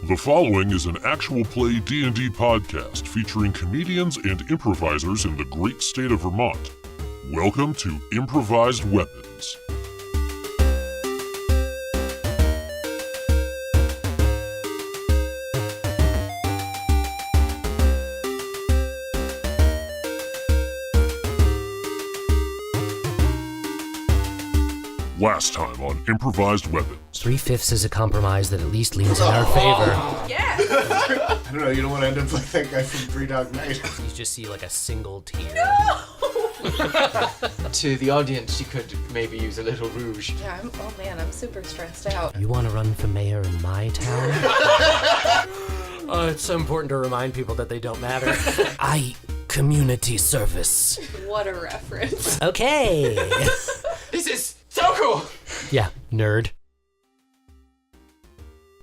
The following is an actual play D&D podcast featuring comedians and improvisers in the great state of Vermont. Welcome to Improvised Weapons. Last time on Improvised Weapons. 3/5 is a compromise that at least leans in our favor. Yeah. I don't know, you don't want to end up like that guy from Three Dog Night. You just see like a single tear. To the audience, you could maybe use a little rouge. Yeah, I'm super stressed out. You want to run for mayor in my town? It's so important to remind people that they don't matter. Community service. What a reference. Okay. This is so cool! Yeah, nerd.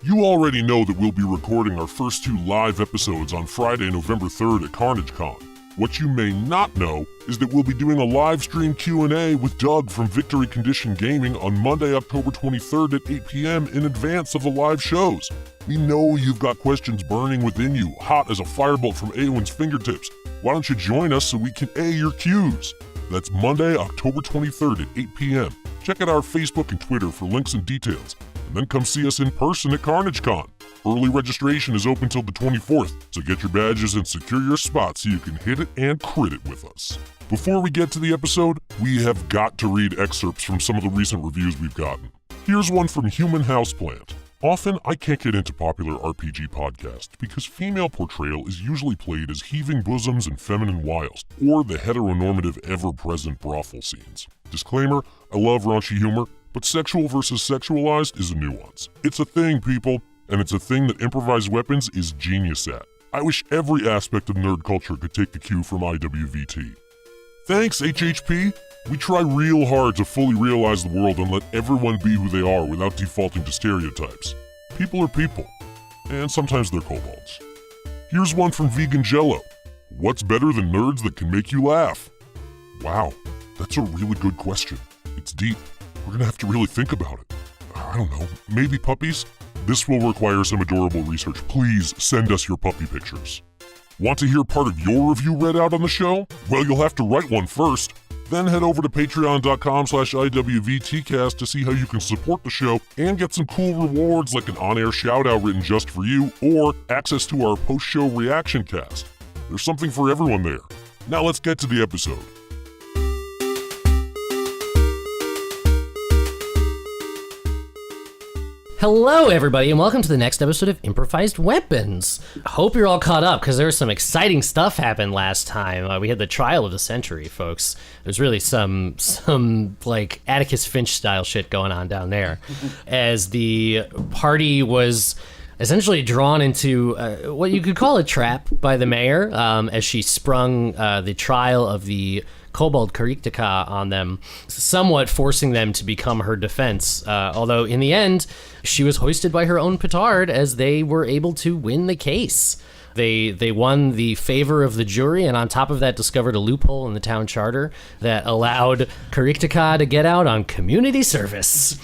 You already know that we'll be recording our first two live episodes on Friday, November 3rd at CarnageCon. What you may not know is that we'll be doing a live stream Q&A with Doug from Victory Condition Gaming on Monday, October 23rd at 8 p.m. in advance of the live shows. We know you've got questions burning within you, hot as a firebolt from Aaewyn's fingertips. Why don't you join us so we can A your Qs? That's Monday, October 23rd at 8 p.m. Check out our Facebook and Twitter for links and details, and then come see us in person at CarnageCon. Early registration is open till the 24th, so get your badges and secure your spot so you can hit it and crit it with us. Before we get to the episode, we have got to read excerpts from some of the recent reviews we've gotten. Here's one from Human Houseplant. Often, I can't get into popular RPG podcasts because female portrayal is usually played as heaving bosoms and feminine wiles, or the heteronormative ever-present brothel scenes. Disclaimer, I love raunchy humor, but sexual versus sexualized is a nuance. It's a thing, people, and it's a thing that Improvised Weapons is genius at. I wish every aspect of nerd culture could take the cue from IWVT. Thanks, HHP! We try real hard to fully realize the world and let everyone be who they are without defaulting to stereotypes. People are people, and sometimes they're kobolds. Here's one from Vegan Jello. What's better than nerds that can make you laugh? Wow, that's a really good question. It's deep. We're gonna have to really think about it. I don't know, maybe puppies? This will require some adorable research. Please send us your puppy pictures. Want to hear part of your review read out on the show? Well, you'll have to write one first. Then head over to patreon.com/IWVTcast to see how you can support the show and get some cool rewards like an on-air shout-out written just for you or access to our post-show reaction cast. There's something for everyone there. Now let's get to the episode. Hello, everybody, and welcome to the next episode of Improvised Weapons. Hope you're all caught up, because there was some exciting stuff happened last time. We had the trial of the century, folks. There's really some like Atticus Finch-style shit going on down there, as the party was essentially drawn into what you could call a trap by the mayor, as she sprung the trial of the Kobold Kariktika on them, somewhat forcing them to become her defense. Although in the end, she was hoisted by her own petard as they were able to win the case. They won the favor of the jury, and on top of that discovered a loophole in the town charter that allowed Kariktika to get out on community service.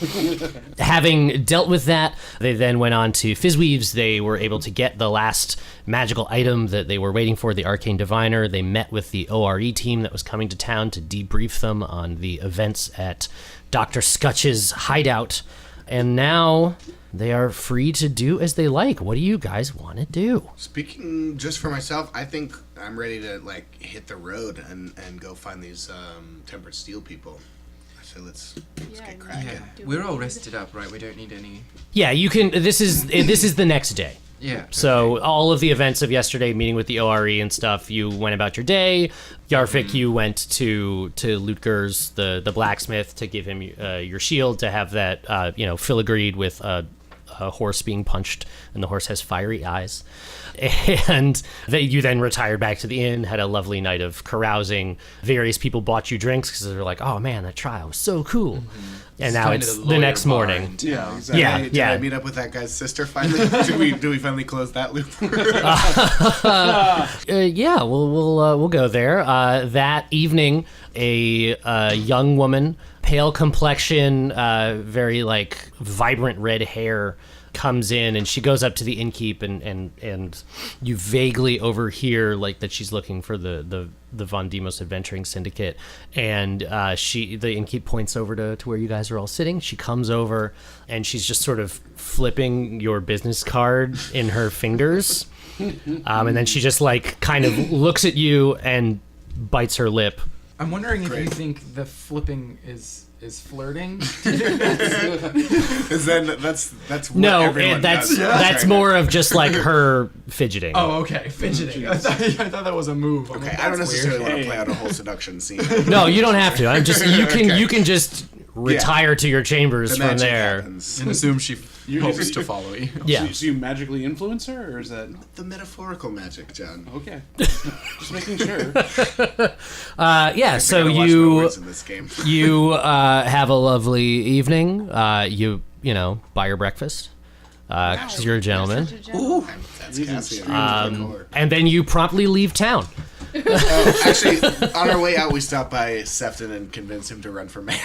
Having dealt with that, they then went on to Fizzweaves. They were able to get the last magical item that they were waiting for, the Arcane Diviner. They met with the ORE team that was coming to town to debrief them on the events at Dr. Scutch's hideout. And now they are free to do as they like. What do you guys want to do? Speaking just for myself, I think I'm ready to hit the road and go find these tempered steel people. So let's get cracking. Yeah, we're all rested up, right? We don't need any... Yeah, you can. This is the next day. Yeah. So all of the events of yesterday, meeting with the ORE and stuff, you went about your day. Yarfik, you went to Lutger's, the blacksmith, to give him your shield, to have that filigreed with a horse being punched, and the horse has fiery eyes. And you then retired back to the inn, had a lovely night of carousing. Various people bought you drinks because they're like, oh man, that trial was so cool. Mm-hmm. And now it's the next morning. Yeah, exactly. Yeah, Did I meet up with that guy's sister finally? Do we finally close that loop? Yeah, we'll go there. That evening, a young woman pale complexion, very like vibrant red hair, comes in, and she goes up to the innkeep, and you vaguely overhear like that she's looking for the Von Demos Adventuring Syndicate, and the innkeep points over to where you guys are all sitting. She comes over, and she's just sort of flipping your business card in her fingers, and then she just like kind of looks at you and bites her lip. I'm wondering if you think the flipping is flirting. Because then that's what No, everyone does. that's more of just like her fidgeting. Oh, okay, fidgeting. I thought that was a move. I'm Okay, like, I don't that's necessarily weird. want to play out a whole seduction scene. No, you don't have to. I'm just you Okay. can just retire to your chambers The from magic there. happens. And assume she hopes to follow you. Yeah. So you magically influence her, or is that The metaphorical magic, John. okay? Just making sure. Yeah. So I gotta watch my you words in this game. you have a lovely evening. You buy your breakfast. 'Cause you're a gentleman. Ooh, that's Cassian. And then you promptly leave town. Actually, on our way out, we stopped by Sefton and convinced him to run for mayor.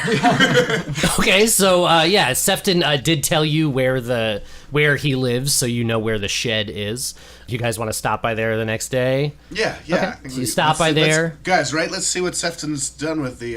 Okay, so Sefton did tell you where he lives, so you know where the shed is. You guys want to stop by there the next day? Yeah. Okay, I think so you stop by there. guys. Right? Let's see what Sefton's done with the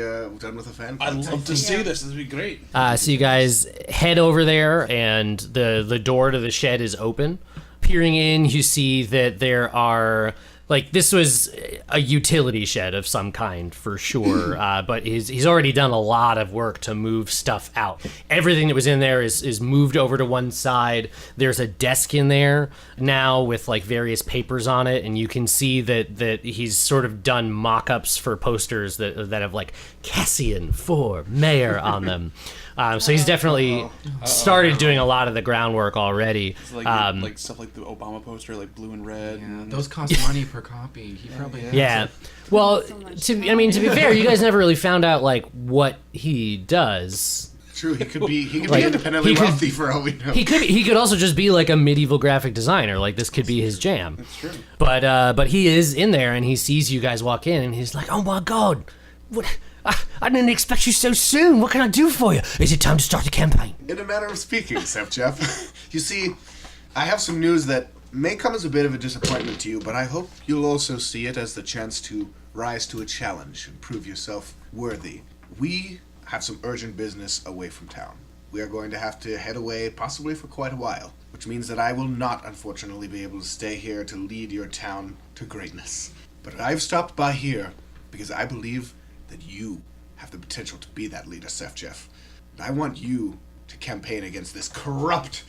fan club. I'd love to see this. This would be great. So you guys head over there, and the door to the shed is open. Peering in, you see that there are like this was a utility shed of some kind for sure, but he's already done a lot of work to move stuff out. Everything that was in there is moved over to one side. There's a desk in there now with like various papers on it, and you can see that he's sort of done mock-ups for posters that have like Cassian for mayor on them. So he's definitely started doing a lot of the groundwork already. It's like like stuff like the Obama poster, like blue and red. Yeah, And those cost money per copy. He probably has Yeah. it. Well, to be fair, you guys never really found out like what he does. True, he could be Like, independently he could- wealthy for all we know. He could also just be like a medieval graphic designer. Like this could be his jam. That's true. But he is in there and he sees you guys walk in and he's like, "Oh my god. What I didn't expect you so soon. What can I do for you? Is it time to start a campaign?" In a manner of speaking, Sef Jeff. You see, I have some news that may come as a bit of a disappointment to you, but I hope you'll also see it as the chance to rise to a challenge and prove yourself worthy. We have some urgent business away from town. We are going to have to head away possibly for quite a while, which means that I will not, unfortunately, be able to stay here to lead your town to greatness. But I've stopped by here because I believe that you have the potential to be that leader, Sef Jeff. And I want you to campaign against this corrupt,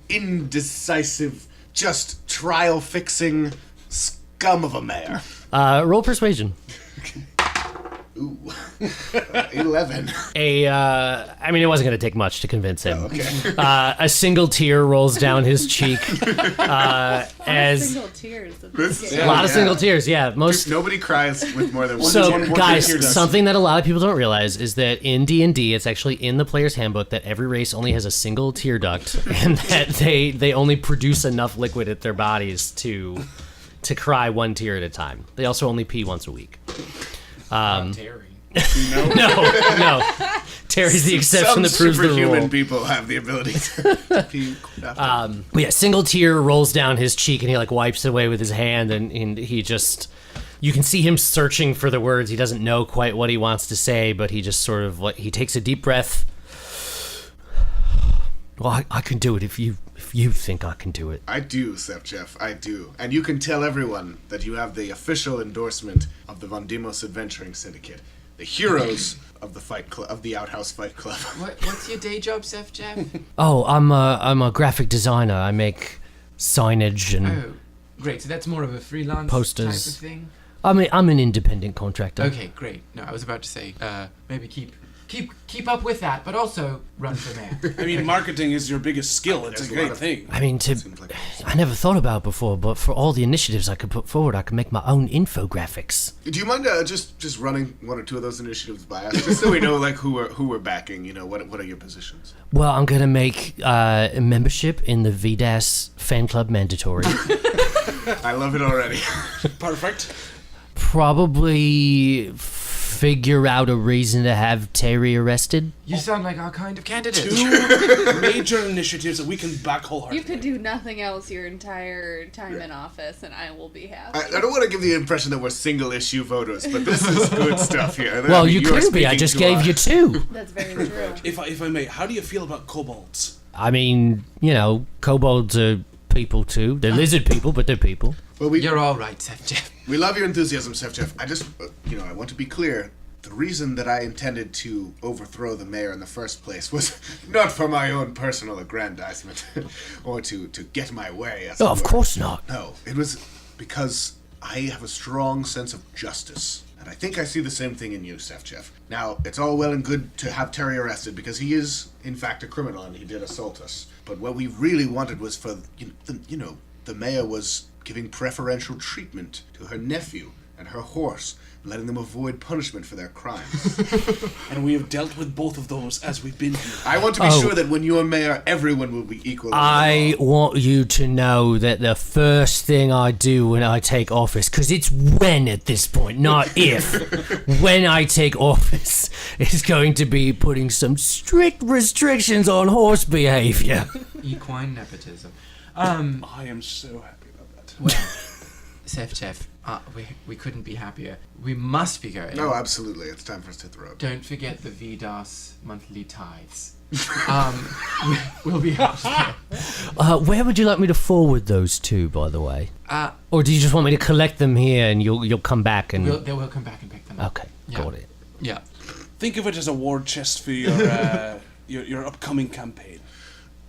indecisive, just trial-fixing scum of a mayor. Roll persuasion. Ooh. 11. I mean, it wasn't going to take much to convince him. Okay. A single tear rolls down his cheek. As Single tears. a lot of single tears, yeah. Most. Nobody cries with more than one. So, one guys, tear duct. something that a lot of people don't realize is that in D&D, it's actually in the player's handbook that every race only has a single tear duct, and that they only produce enough liquid at their bodies to cry one tear at a time. They also only pee once a week. Terry. No. Terry's the exception that proves the superhuman rule. people have the ability to pee after. But yeah, single tear rolls down his cheek and he like wipes it away with his hand and he just, you can see him searching for the words. He doesn't know quite what he wants to say, but he just sort of like, he takes a deep breath. Well, I can do it if you think I can do it. I do, Sef Jeff, I do. And you can tell everyone that you have the official endorsement of the Von Demos Adventuring Syndicate, the heroes of the Fight Club, of the Outhouse Fight Club. What's your day job, Sef Jeff? Oh, I'm a graphic designer. I make signage and Oh, great. So that's more of a freelance Posters. type of thing. I'm an independent contractor. Okay, great. No, I was about to say maybe keep up with that, but also run for mayor. I mean, marketing is your biggest skill. It's a There's a great lot of- thing. I mean, Seems like I never thought about it before, but for all the initiatives I could put forward, I could make my own infographics. Do you mind just running one or two of those initiatives by us, just so we know like who we're backing? You know, what are your positions? Well, I'm gonna make membership in the VDAS fan club mandatory. I love it already. Perfect. Probably figure out a reason to have Terry arrested? You sound like our kind of candidate. 2 major initiatives that we can back wholeheartedly. You could do nothing else your entire time in office, and I will be happy. I don't want to give the impression that we're single-issue voters, but this is good stuff here. Well, I mean, you are couldn't be. I speaking just to gave our- you 2. That's very true. If I may, how do you feel about kobolds? I mean, kobolds are people too. They're lizard people, but they're people. Well, You're all right, Seth Jeff. we love your enthusiasm, Chef Jeff. I just, I want to be clear. The reason that I intended to overthrow the mayor in the first place was not for my own personal aggrandizement or to get my way. As Oh, it of were. course not. No, it was because I have a strong sense of justice. And I think I see the same thing in you, Chef Jeff. Now, it's all well and good to have Terry arrested because he is, in fact, a criminal and he did assault us. But what we really wanted was for, the mayor was giving preferential treatment to her nephew and her horse, letting them avoid punishment for their crimes. And we have dealt with both of those as we've been here. I want to be sure that when you're mayor, everyone will be equal. under the I law. want you to know that the first thing I do when I take office, because it's when at this point, not if, when I take office, is going to be putting some strict restrictions on horse behavior. Equine nepotism. I am so happy about that. Well, Seth Jeff, we couldn't be happier. We must be going. No, absolutely. It's time for us to hit the road. Don't forget the VDAS monthly tithes. We'll be out there. Where would you like me to forward those to, by the way? Or do you just want me to collect them here and you'll come back and... They will come back and pick them up. Okay, Yeah. got it. Yeah. Think of it as a war chest for your your upcoming campaign.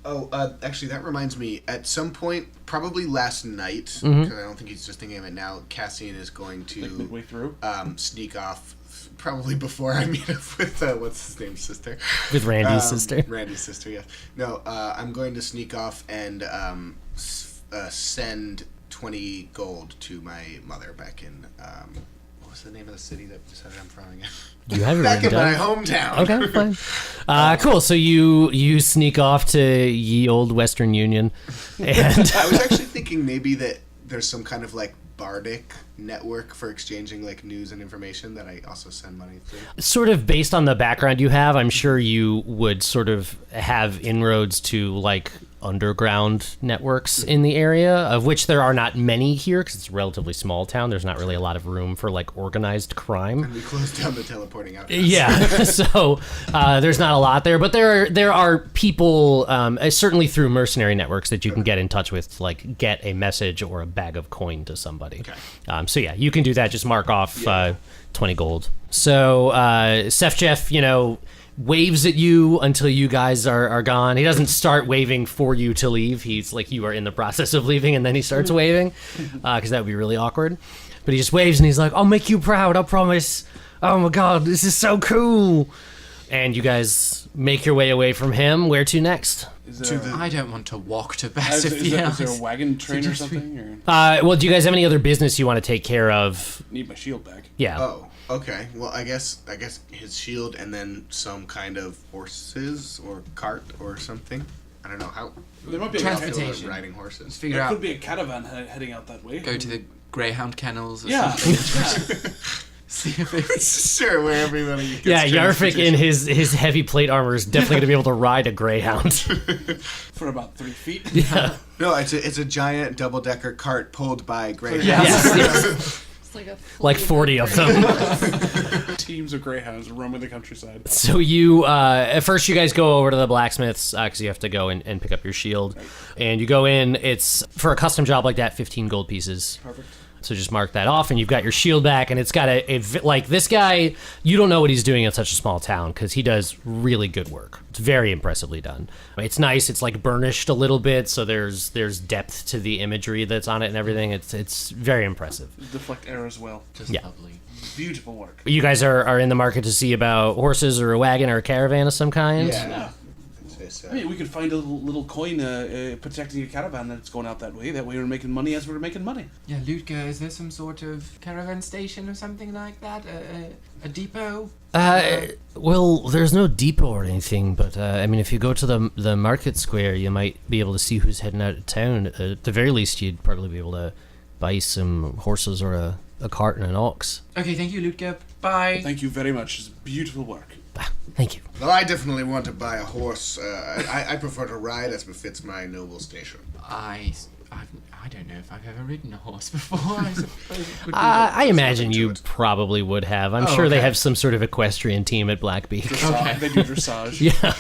Oh, actually, that reminds me. At some point, probably last night, because I don't think he's just thinking of it now, Cassian is going to Midway through. sneak off, probably before I meet up with, what's his name, sister? With Randy's sister. Randy's sister, yes. No, I'm going to sneak off and send 20 gold to my mother back in, what was the name of the city that decided I'm from again? You have it Back written in my down. hometown. Okay, fine. Cool. So you sneak off to ye old Western Union, and I was actually thinking maybe that there's some kind of like bardic network for exchanging like news and information that I also send money through. sort of based on the background you have, I'm sure you would sort of have inroads to like underground networks in the area, of which there are not many here because it's a relatively small town. There's not really a lot of room for like organized crime. And we closed down the teleporting out. Yeah, so there's not a lot there, but there are people, certainly through mercenary networks, that you can get in touch with to like get a message or a bag of coin to somebody. Okay. So yeah, you can do that. Just mark off 20 gold. So Seth Jeff, waves at you until you guys are gone. He doesn't start waving for you to leave. He's like, you are in the process of leaving, and then he starts waving, because that would be really awkward. But he just waves, and he's like, I'll make you proud, I promise. Oh my god, this is so cool. And you guys make your way away from him. Where to next? Is there, I don't want to walk to is there a Bastifiere. wagon train or just something? Or Well, do you guys have any other business you want to take care of? need my shield back. Yeah. Oh, okay. Well, I guess his shield and then some kind of horses or cart or something. I don't know how. There might be Transportation. Riding horses. Figure There out. could be a caravan heading out that way. Go to the Greyhound kennels or Yeah. something. See if they. Sure, where everybody gets Yeah, Yarfik in transportation. his heavy plate armor is definitely going to be able to ride a greyhound. For about 3 feet. Yeah. No, it's a giant double-decker cart pulled by greyhounds. Yes. It's like a Like fleet 40 of them. Teams of greyhounds roaming the countryside. So you, at first you guys go over to the blacksmiths, because you have to go and pick up your shield. And you go in, it's, for a custom job like that, 15 gold pieces. Perfect. So just mark that off, and you've got your shield back, and it's got like, this guy, you don't know what he's doing in such a small town, because he does really good work. It's very impressively done. It's nice, it's like burnished a little bit, so there's depth to the imagery that's on it and everything. It's very impressive. Deflect air as well. Just Yeah. lovely. Beautiful work. You guys are in the market to see about horses or a wagon or a caravan of some kind? Yeah. I mean, we could find a little coin protecting a caravan that's going out that way. That way we're making money as we're making money. Yeah, Ludger, is there some sort of caravan station or something like that? A depot? Well, there's no depot or anything, but I mean, if you go to the market square, you might be able to see who's heading out of town. At the very least, you'd probably be able to buy some horses or a cart and an ox. Okay, thank you, Lutgeb. Bye. Thank you very much. It's beautiful work. Thank you. Well, I definitely want to buy a horse. I prefer to ride as befits my noble station. I don't know if I've ever ridden a horse before. I suppose it would be I imagine to you it. probably would have. I'm sure they okay. have some sort of equestrian team at Blackbeak. Okay. They do dressage. Yeah.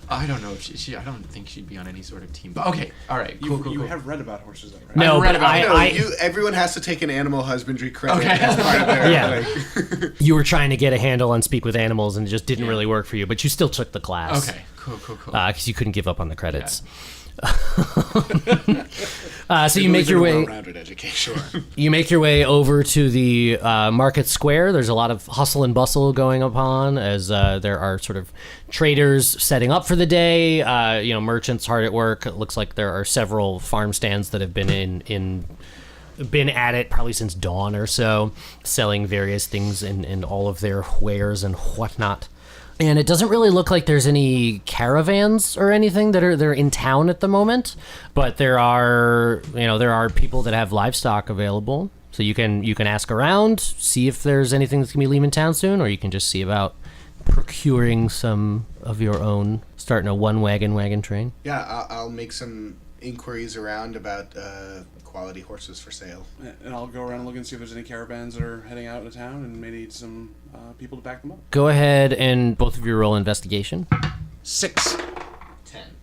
I don't know if she I don't think she'd be on any sort of team. But okay, all right, cool. You have read about horses, though, right? No, read but about it. No, everyone has to take an animal husbandry credit Okay. as part of their, Yeah. You were trying to get a handle on Speak with Animals and it just didn't really work for you, but you still took the class. Okay, cool. Because you couldn't give up on the credits. So you make your way. Well-rounded education. You make your way over to the market square. There's a lot of hustle and bustle going upon as there are sort of traders setting up for the day. Merchants hard at work. It looks like there are several farm stands that have been been at it probably since dawn or so, selling various things and all of their wares and whatnot. And it doesn't really look like there's any caravans or anything they're in town at the moment, but there are people that have livestock available. So you can ask around, see if there's anything that's gonna be leaving town soon, or you can just see about procuring some of your own, starting a one wagon train. Yeah, I'll make some inquiries around about quality horses for sale. And I'll go around and look and see if there's any caravans that are heading out of town and may need some people to back them up. Go ahead and both of you roll investigation. 6.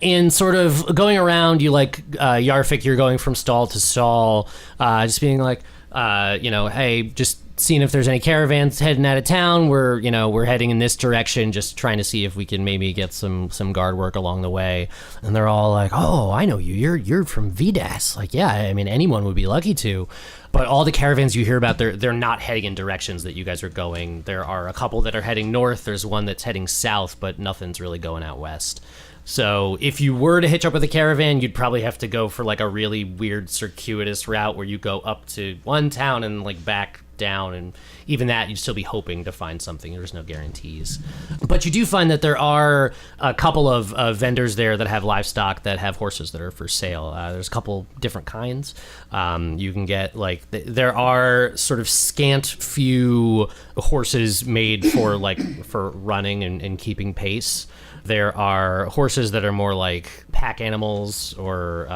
In sort of going around, you Yarfik, you're going from stall to stall, just being like, hey, just seeing if there's any caravans heading out of town. We're heading in this direction, just trying to see if we can maybe get some guard work along the way. And they're all like, oh, I know you. You're from Vidas. Like, yeah, I mean, anyone would be lucky to. But all the caravans you hear about, they're not heading in directions that you guys are going. There are a couple that are heading north. There's one that's heading south, but nothing's really going out west. So if you were to hitch up with a caravan, you'd probably have to go for like a really weird circuitous route where you go up to one town and like back down, and even that you'd still be hoping to find something. There's no guarantees. But you do find that there are a couple of vendors there that have livestock that have horses that are for sale. There's a couple different kinds. You can get there are sort of scant few horses made for for running and keeping pace. There are horses that are more like pack animals or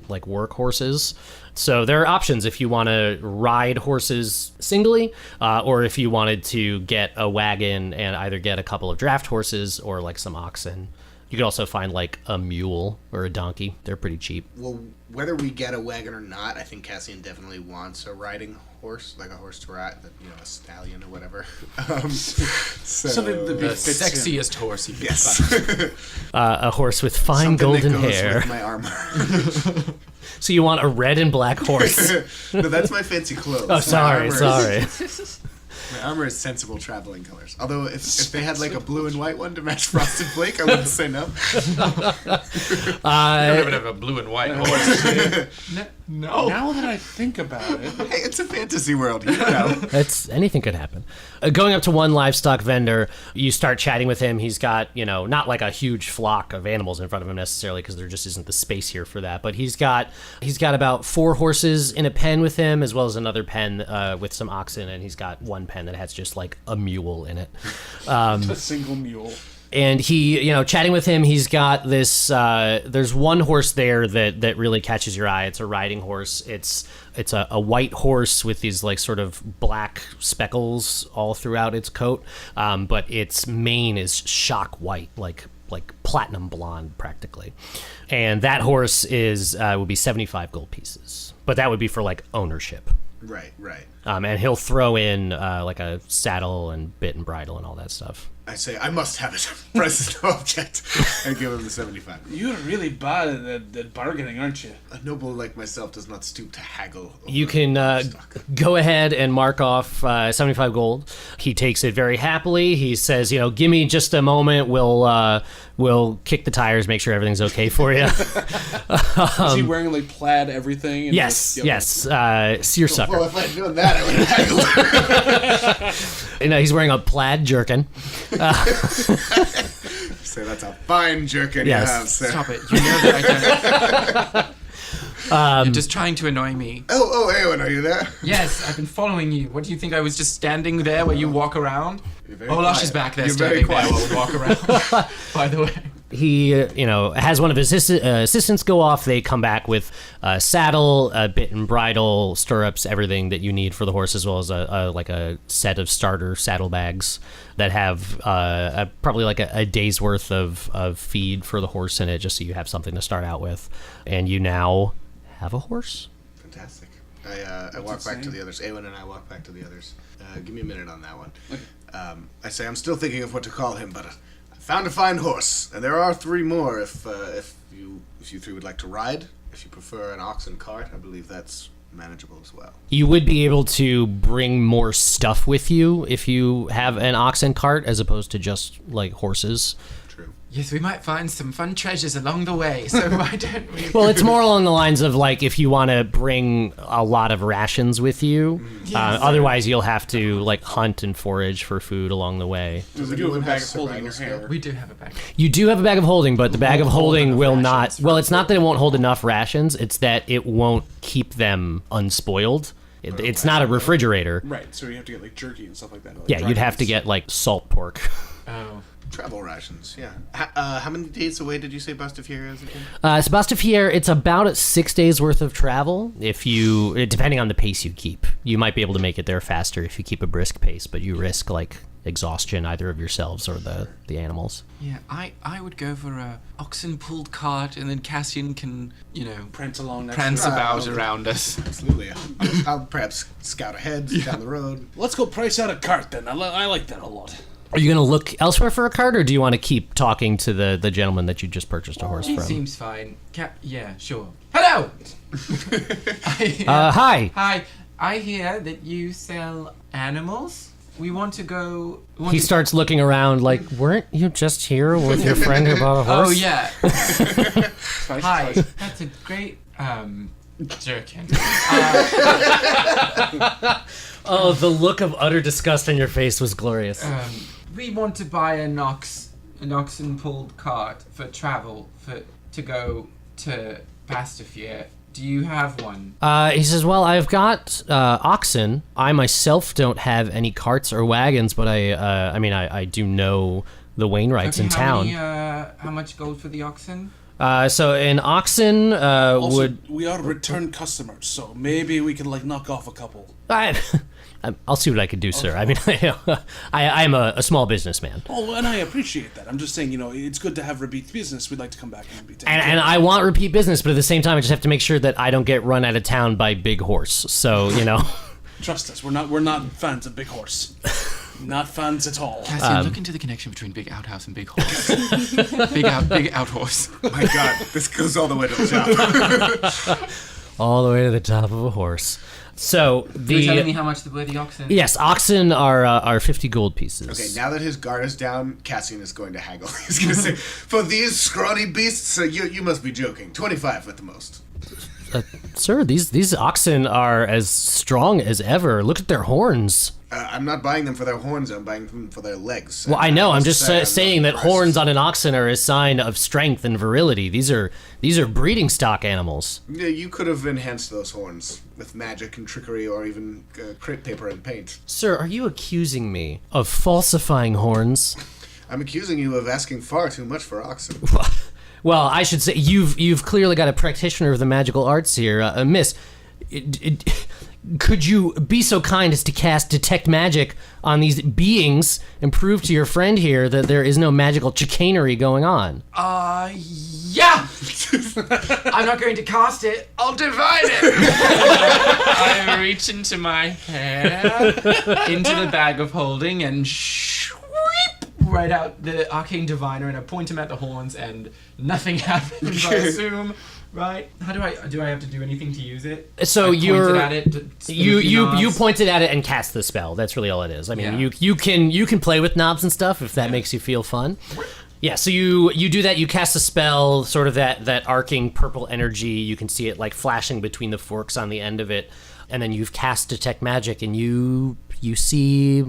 like work horses. So there are options if you want to ride horses singly, or if you wanted to get a wagon and either get a couple of draft horses or like some oxen. You could also find like a mule or a donkey. They're pretty cheap. Well, whether we get a wagon or not, I think Cassian definitely wants a riding horse, like a horse to ride, a stallion or whatever. Something that The fits sexiest horse you can Yes. A horse with fine Something golden that goes hair. with my armor. So you want a red and black horse? No, that's my fancy clothes. Oh, sorry. My armor is sensible traveling colors. Although if they had like a blue and white one to match Frosted Flake, I wouldn't say no. You don't even have a blue and white horse. No. Now that I think about it, Hey, it's a fantasy world, you know. Anything could happen. Going up to one livestock vendor, you start chatting with him. He's got, not like a huge flock of animals in front of him necessarily, because there just isn't the space here for that. But he's got about 4 horses in a pen with him, as well as another pen with some oxen, and he's got one pen that has just like a mule in it. a single mule. And he, chatting with him, he's got this, there's one horse there that really catches your eye. It's a riding horse. It's a white horse with these like sort of black speckles all throughout its coat. But its mane is shock white, like platinum blonde practically. And that horse would be 75 gold pieces. But that would be for like ownership. Right. And he'll throw in like a saddle and bit and bridle and all that stuff. I say, I must have it. Price is no object. And give him the 75. You're really bad at bargaining, aren't you? A noble like myself does not stoop to haggle. You can go ahead and mark off 75 gold. He takes it very happily. He says, give me just a moment. We'll kick the tires, make sure everything's okay for you. Is he wearing like plaid everything? And Yes. Seersucker. Well, if I'd known that, I would have haggled. He's wearing a plaid jerkin. Say that's a fine jerkin Yes. you have, sir. Stop it. You know that I don't. You're just trying to annoy me. Oh, Aaeowyn, are you there? Yes, I've been following you. What do you think? I was just standing there where you walk around? very Olash quiet. is back there You're very standing there while we walk around. By the way. He, has one of his assistants go off. They come back with a saddle, a bit and bridle, stirrups, everything that you need for the horse, as well as a set of starter saddlebags that have probably like a day's worth of feed for the horse in it, just so you have something to start out with. And you now have a horse. Fantastic. I walk back to the others. Aaeowyn and I walk back to the others. Give me a minute on that one. Okay. I say I'm still thinking of what to call him, but I found a fine horse, and there are 3 more if you 3 would like to ride. If you prefer an oxen cart, I believe that's manageable as well. You would be able to bring more stuff with you if you have an oxen cart, as opposed to just like horses. True. Yes, we might find some fun treasures along the way, so why don't we... Well, it's more along the lines of like if you want to bring a lot of rations with you. Yes. Otherwise, you'll have to like hunt and forage for food along the way. We do have a bag of holding in your hair. We do have a bag. You do have a bag of holding, but the bag of holding will not. rations Well, it's not that it won't hold enough rations. It's that it won't keep them unspoiled. It's not a refrigerator. Right, so you have to get like jerky and stuff like that. Like Yeah, you'd have to dragons. get like salt pork. Oh. Travel rations, yeah. How many days away did you say Bastifiere is again? Bastifiere, it's about 6 days worth of travel. If you, depending on the pace you keep, you might be able to make it there faster if you keep a brisk pace, but you risk like exhaustion either of yourselves or the animals. Yeah, I would go for a oxen-pulled cart, and then Cassian can, Prance along next prance to it. about around us. Absolutely. I'll perhaps scout ahead down the road. Let's go price out a cart then. I like that a lot. Are you going to look elsewhere for a cart, or do you want to keep talking to the gentleman that you just purchased a horse He from? seems fine. Yeah, sure. Hello! Hi. Hi, I hear that you sell animals. We want to go... He starts looking around like, weren't you just here with your friend who bought a horse? Oh, yeah. Spice, Hi, spice. that's a great, jerkin. Oh, the look of utter disgust on your face was glorious. We want to buy an oxen-pulled cart for travel, to go to Bastifiere. Do you have one? He says, well, I've got oxen. I myself don't have any carts or wagons, but I do know the Wainwrights in town. How much gold for the oxen? So an oxen Also, would... we are return customers, so maybe we can like knock off a couple. I'll see what I can do, sir. I mean, I'm a small businessman. Oh, and I appreciate that. I'm just saying, it's good to have repeat business. We'd like to come back and be taken And care of. I want repeat business, but at the same time, I just have to make sure that I don't get run out of town by Big Horse. So, Trust us, we're not fans of Big Horse. Not fans at all. Cassian, look into the connection between Big Outhouse and Big Horse. Big Outhorse. My God, this goes all the way to the top. all the way to the top of a horse. So You're telling me how much were the oxen? Yes, oxen are 50 gold pieces. Okay, now that his guard is down, Cassian is going to haggle. He's going to say, for these scrawny beasts, you must be joking. 25 at the most. Sir, these oxen are as strong as ever. Look at their horns. I'm not buying them for their horns, I'm buying them for their legs. Well, I know. I'm must just say, I'm saying not that horns impressed. on an oxen are a sign of strength and virility. These are breeding stock animals. Yeah, you could have enhanced those horns with magic and trickery or even crepe paper and paint. Sir, are you accusing me of falsifying horns? I'm accusing you of asking far too much for oxen. Well, I should say you've clearly got a practitioner of the magical arts here, Miss. Could you be so kind as to cast detect magic on these beings and prove to your friend here that there is no magical chicanery going on? Yeah! I'm not going to cast it, I'll divine it! I reach into my hair, into the bag of holding, and sweep right out the arcane diviner, and I point him at the horns, and nothing happens, I assume. Right? How do I have to do anything to use it? So I you're pointed at it. you pointed at it and cast the spell. That's really all it is. I mean, Yeah. you can play with knobs and stuff if that makes you feel fun. Yeah, so you do that. You cast a spell, sort of that arcing purple energy. You can see it like flashing between the forks on the end of it, and then you've cast detect magic, and you see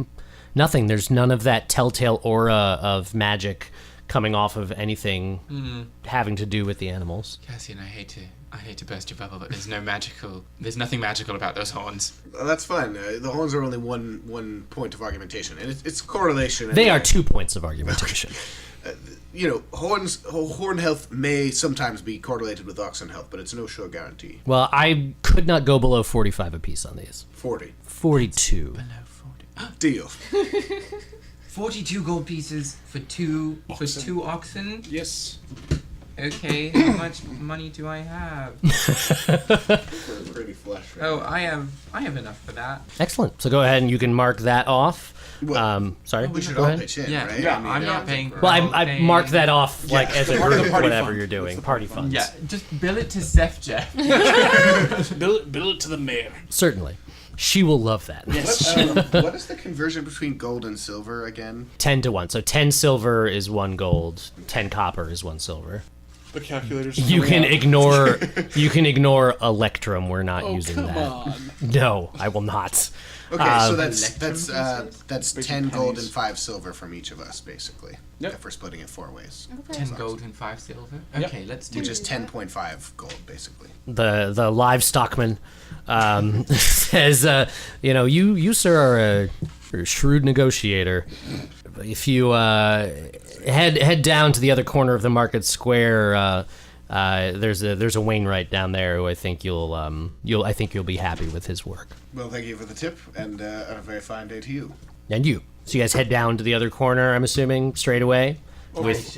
nothing. There's none of that telltale aura of magic coming off of anything having to do with the animals. Cassian, I hate to I hate to burst your bubble, but there's nothing magical about those horns. That's fine. The horns are only one point of argumentation, and it's correlation. They are 2 points of argumentation. Horn health may sometimes be correlated with oxen health, but it's no sure guarantee. Well, I could not go below 45 apiece on these. 40. 42. Below 40. Deal. 42 gold pieces for two oxen. Yes. Okay, how much money do I have? Pretty flush. Right? Oh, I have enough for that. Excellent. So go ahead and you can mark that off. Sorry. We should go all ahead. pitch in, Yeah, right? yeah. I mean, I'm not paying. Well, I marked that off as a Part of the group, party whatever fund. you're doing. Party funds. Yeah, just bill it to Seth, Jeff. Bill it to the mayor. Certainly. She will love that. Yes. What is the conversion between gold and silver again? 10 to 1. So 10 silver is 1 gold, 10 copper is 1 silver. The calculators. You can ignore Electrum. We're not using come that. on. No, I will not. Okay, so that's 10 gold pennies. and 5 silver from each of us, basically. Yep. If we're splitting it 4 ways. 10 gold and 5 silver. Yep. Okay, let's do Which it. is 10.5 gold, basically. The livestockman says, you sir are a shrewd negotiator. If you head down to the other corner of the market square, there's a Wainwright down there who I think you'll be happy with his work. Well, thank you for the tip, and a very fine day to you. And you. So you guys head down to the other corner, I'm assuming, straight away.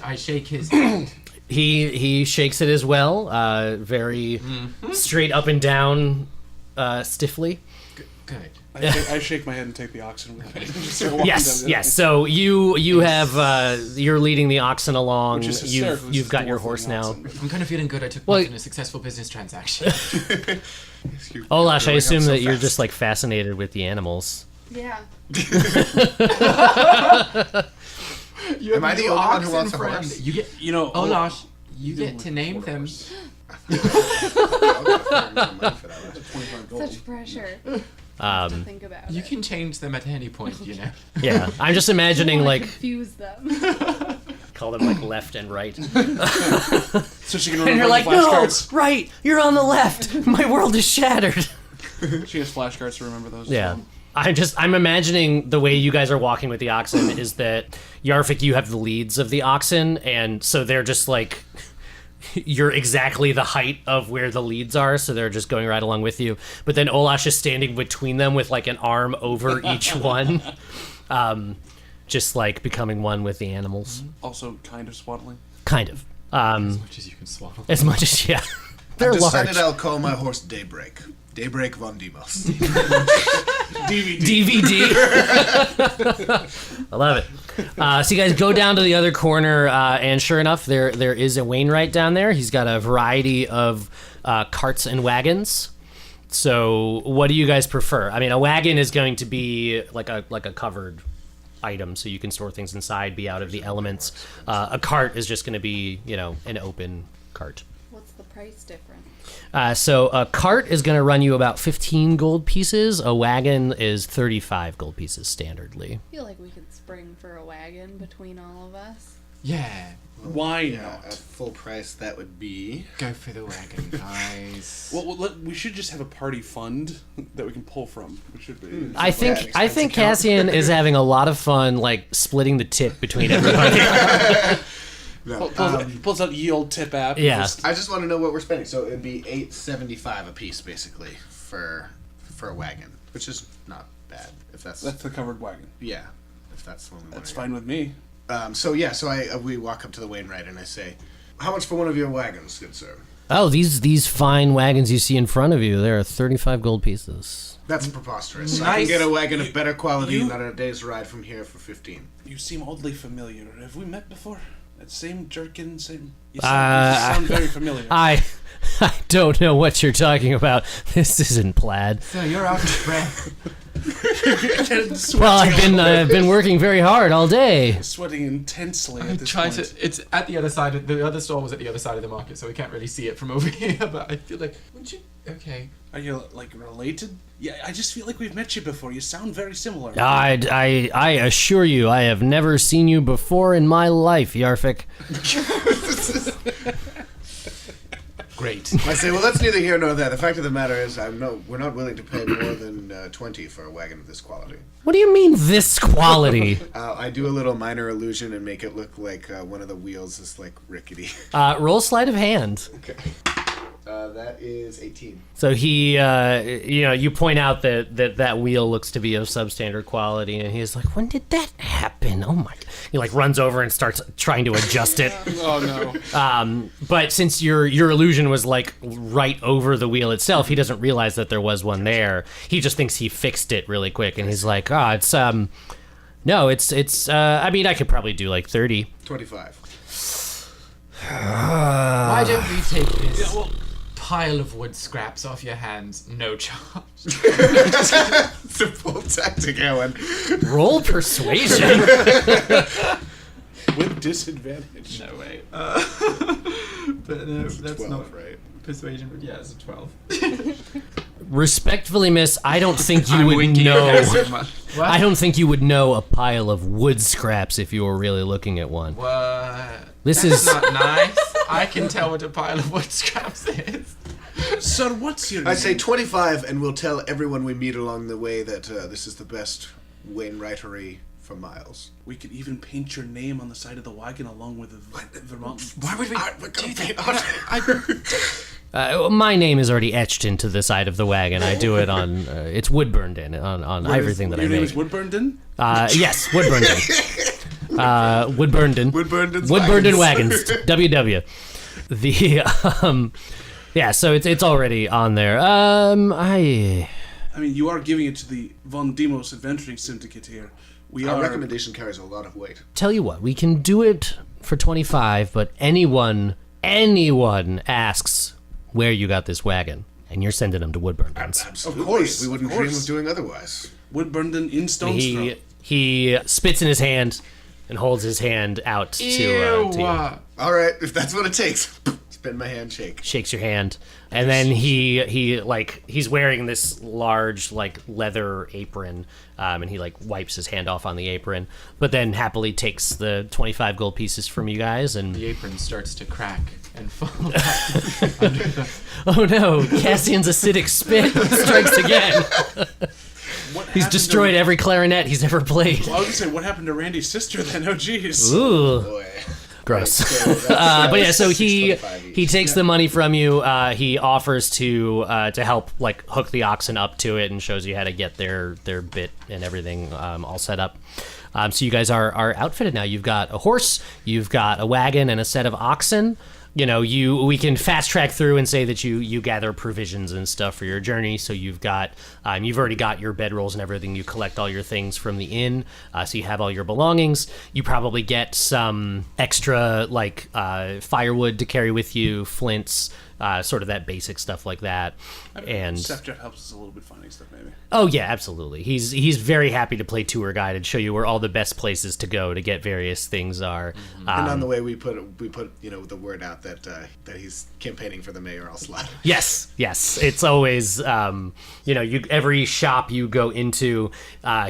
I shake his hand. He shakes it as well, very straight up and down, stiffly. Good. I shake my head and take the oxen with me. Just start walking Yes, down the- yes. So you have you're leading the oxen along. Which is hysterical. You've got your Dwarfing horse now. oxen. I'm kind of feeling good. I took Well, part in a successful business transaction. Olash, I Growing up assume so that you're fast. just like fascinated with the animals. Yeah. Am I the only one who wants a horse? You get, You know, Olash, you get to name them. Such pressure to think about. You it. can change them at any point, you know. Yeah, I'm just imagining Wanna like confuse them. call them like left and right. so she can remember And you're the like, no, flashcards. right, you're on the left. My world is shattered. She has flashcards to remember those. Yeah. as well. I'm imagining the way you guys are walking with the oxen is that Yarfik, you have the leads of the oxen, and so they're just like you're exactly the height of where the leads are, so they're just going right along with you. But then Olash is standing between them with like an arm over each one, just like becoming one with the animals. Also kind of swaddling. Kind of. As much as you can swaddle. As much as yeah, they're I've large. decided I'll call my horse Daybreak. Daybreak von Daemos. DVD. I love it. So you guys go down to the other corner, and sure enough, there is a Wainwright down there. He's got a variety of carts and wagons. So what do you guys prefer? I mean, a wagon is going to be like a covered item, so you can store things inside, be out of the elements. A cart is just going to be, an open cart. What's the price difference? So a cart is going to run you about 15 gold pieces. A wagon is 35 gold pieces standardly. I feel like we could spring for a wagon between all of us. Yeah. Why Yeah, not? at full price, that would be... Go for the wagon, guys. We should just have a party fund that we can pull from. We should be. I think Cassian is having a lot of fun, like splitting the tip between everybody. No, Pulls out ye old tip app. Yeah. Just- I just want to know what we're spending. So it'd be $8.75 a piece, basically, for a wagon, which is not bad. If that's That's the covered wagon. yeah, if that's the one we want. That's fine with me. So we walk up to the Wainwright and I say, "How much for one of your wagons, good sir?" Oh, these fine wagons you see in front of you, there are 35 gold pieces. That's preposterous. I Nice. can get a wagon of better quality you- than a day's ride from here for 15. You seem oddly familiar. Have we met before? That same jerkin, same. You Uh, sound very familiar. I don't know what you're talking about. This isn't plaid. So you're out of breath. Well, I've been working very hard all day. Sweating intensely I at this try point. to. It's at the other side. The other store was at the other side of the market, so we can't really see it from over here. But I feel like, would you? Okay. Are you like related? Yeah, I just feel like we've met you before. You sound very similar. I assure you, I have never seen you before in my life, Yarfik. Great. I say, well, that's neither here nor there. The fact of the matter is, we're not willing to pay more than 20 for a wagon of this quality. What do you mean this quality? I do a little minor illusion and make it look like one of the wheels is like rickety. Roll sleight of hand. Okay. That is 18. So he, you point out that wheel looks to be of substandard quality, and he's like, "When did that happen? Oh my!" He like runs over and starts trying to adjust it. Oh no. But since your illusion was like right over the wheel itself, he doesn't realize that there was one there. He just thinks he fixed it really quick, and he's like, "Oh, it's no, it's. I mean, I could probably do like 30." 25. Why don't we take this pile of wood scraps off your hands, no charge? It's a full tactic, Aaeowyn. Roll persuasion. With disadvantage. No way. But no, that's 12, not right? persuasion. But yeah, it's a 12. Respectfully, miss, I don't think you I'm would winking know. at her so much. What? I don't think you would know a pile of wood scraps if you were really looking at one. What? This That's is not nice. I can tell what a pile of wood scraps is. Sir, what's your name? I say 25, and we'll tell everyone we meet along the way that this is the best Wainwrightery for miles. We could even paint your name on the side of the wagon along with the mountain. Why would we We're do gonna that? my name is already etched into the side of the wagon. I do it on it's wood burned in on everything that I Your name make. is Woodburned? Yes, wood burned in. Wood burned in. Woodburned Wood burned in wagons. WW. The yeah, so it's already on there. I mean, you are giving it to the Von Daemos Adventuring Syndicate here. Our recommendation carries a lot of weight. Tell you what, we can do it for 25, but anyone asks where you got this wagon, and you're sending them to Woodburnden's. Absolutely. Of course, We wouldn't of dream course. of doing otherwise. Woodburned in Stone's Throw. He spits in his hand and holds his hand out to you. All right, if that's what it takes. Spin my handshake. Shakes your hand, and then he's wearing this large like leather apron, and he like wipes his hand off on the apron, but then happily takes the 25 gold pieces from you guys, and The apron starts to crack and fall. oh no, Cassian's acidic spit strikes again. What He's happened destroyed to, every clarinet he's ever played. Well, I was gonna say, what happened to Randy's sister then? Oh, jeez. Ooh, Boy. gross. So that's, But yeah, so 625 each. he takes the money from you. He offers to help like hook the oxen up to it and shows you how to get their bit and everything all set up. So you guys are outfitted now. You've got a horse, you've got a wagon, and a set of oxen. You know, we can fast track through and say that you gather provisions and stuff for your journey. So you've got you've already got your bedrolls and everything. You collect all your things from the inn, so you have all your belongings. You probably get some extra like firewood to carry with you, flints, sort of that basic stuff like that. And Jeff helps us a little bit finding stuff, maybe. oh yeah, absolutely. He's very happy to play tour guide and show you where all the best places to go to get various things are. And on the way, we put the word out that he's campaigning for the mayoral slot. Yes. It's always, every shop you go into,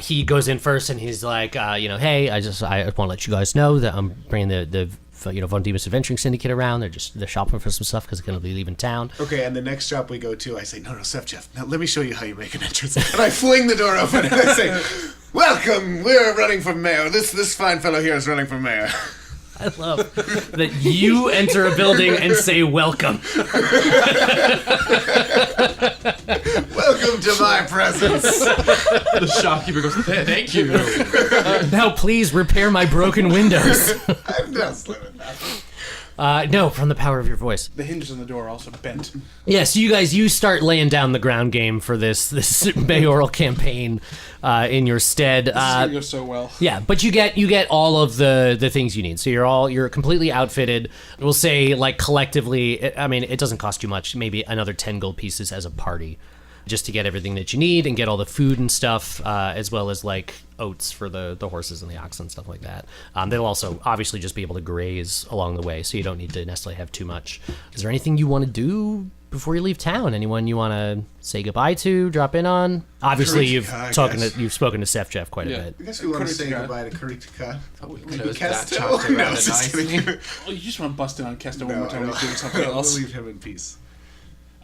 he goes in first and he's like, hey, I want to let you guys know that I'm bringing the Von Daemos Adventuring Syndicate around. They're shopping for some stuff because they're going to be leaving town. Okay, and the next shop we go to, I say, no, Jeff, now let me show you how you make an entrance. And I fling the door open and I say, welcome, we're running for mayor. This fine fellow here is running for mayor. I love that you enter a building and say welcome. Welcome to my presence. The shopkeeper goes, thank you. Now please repair my broken windows. I'm just living that. No, from the power of your voice. The hinges on the door are also bent. Yeah, so you start laying down the ground game for this mayoral campaign in your stead. This is gonna go so well. Yeah, but you get all of the things you need. So you're completely outfitted. We'll say like collectively, it doesn't cost you much, maybe another 10 gold pieces as a party, just to get everything that you need and get all the food and stuff, as well as like oats for the horses and the oxen and stuff like that. They'll also obviously just be able to graze along the way, so you don't need to necessarily have too much. Is there anything you want to do before you leave town? Anyone you want to say goodbye to, drop in on? Obviously, you've spoken to Seth Jeff quite a bit. I guess we want to say Kuritika. goodbye to Kuritika. Maybe that Kesto? chapter No, rather just nicely. Oh, you just want to bust in on Kesto one more time I and doing something will else. leave him in peace.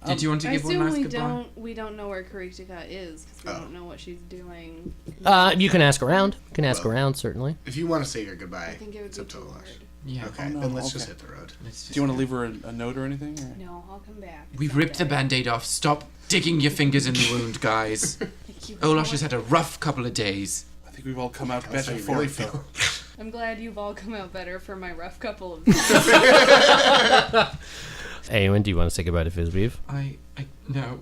Did you want to I give one assume last we goodbye? don't know where Kariktika is because we don't know what she's doing. You can ask around. You can ask around, certainly. If you want to say your goodbye, I think it would it's be up to too Olash. hard. Yeah. Okay, no, then let's just okay. hit the road. Let's just Do you want to go. leave her a note or anything? Or? No, I'll come back. We've ripped the someday. band-aid off. Stop digging your fingers in the wound, guys. Thank you. Olash has had a rough couple of days. I think we've all come out That's how better you for really it, though. feel. I'm glad you've all come out better for my rough couple of Aaeowyn, do you want to say goodbye to Fizbeef? No.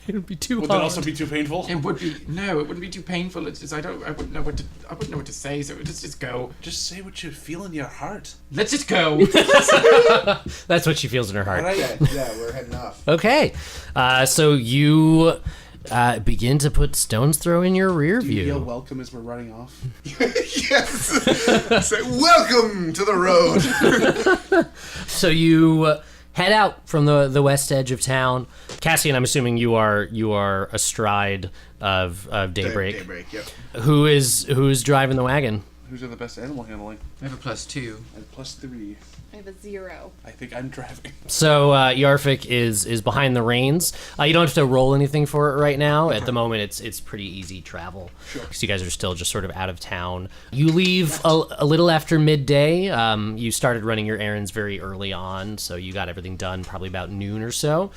It would be too Would that also be too painful? It would be, no, it wouldn't be too painful. It's just, I wouldn't know what to say, so let's just go. Just say what you feel in your heart. Let's just go. That's what she feels in her heart. Yeah, we're heading off. Okay, so you begin to put stone's throw in your rear Do you yell view. welcome as we're running off? Yes. Say, welcome to the road. So you head out from the west edge of town. Cassian, I'm assuming you are astride of Daybreak. Daybreak. Yep. Who's driving the wagon? Who's got the best animal handling? I have a +2. And +3. I have a 0. I think I'm driving. So Yarfik is behind the reins. You don't have to roll anything for it right now. At the moment, it's pretty easy travel. Sure. Because you guys are still just sort of out of town. You leave a little after midday. You started running your errands very early on, so you got everything done probably about noon or so,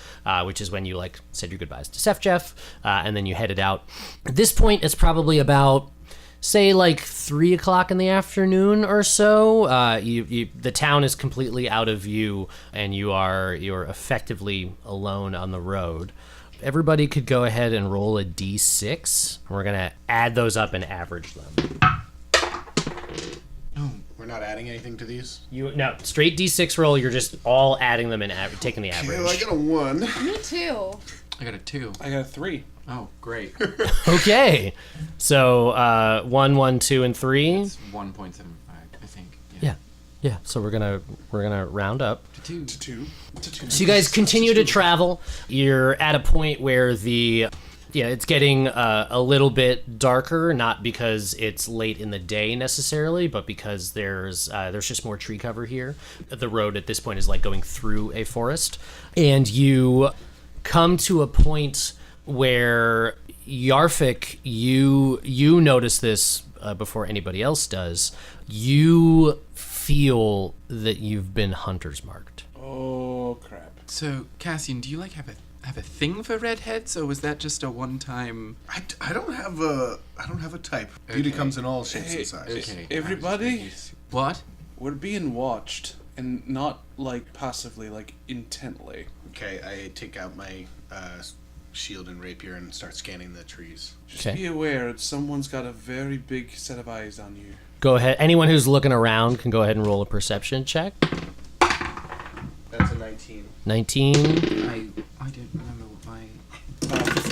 which is when you said your goodbyes to Jeff, and then you headed out. At this point, it's probably about, say, 3 o'clock in the afternoon or so. The town is completely out of view, and you're effectively alone on the road. Everybody could go ahead and roll a d6. We're gonna add those up and average them. We're not adding anything to these. No, straight d6 roll. You're just all adding them and taking the average. Okay, I got a 1. Me too. I got a 2. I got a 3. Oh, great. Okay, so 1, 1, 2, and 3. It's 1.75, I think. Yeah. So we're gonna round up. To 2. To 2. To 2. So you guys continue to travel. You're at a point where it's getting a little bit darker, not because it's late in the day necessarily, but because there's just more tree cover here. The road at this point is going through a forest, and you come to a point where Yarfik, you notice this before anybody else does. You feel that you've been hunter's marked. Oh, crap. So, Cassian, do you have a thing for redheads, or was that just a one-time? I don't have a type. Beauty comes in all shapes and sizes. Okay. Everybody, What? we're being watched, and not passively, intently. Okay, I take out my shield and rapier and start scanning the trees. Just Okay. be aware that someone's got a very big set of eyes on you. Go ahead. Anyone who's looking around can go ahead and roll a perception check. That's a 19. 19. I don't remember what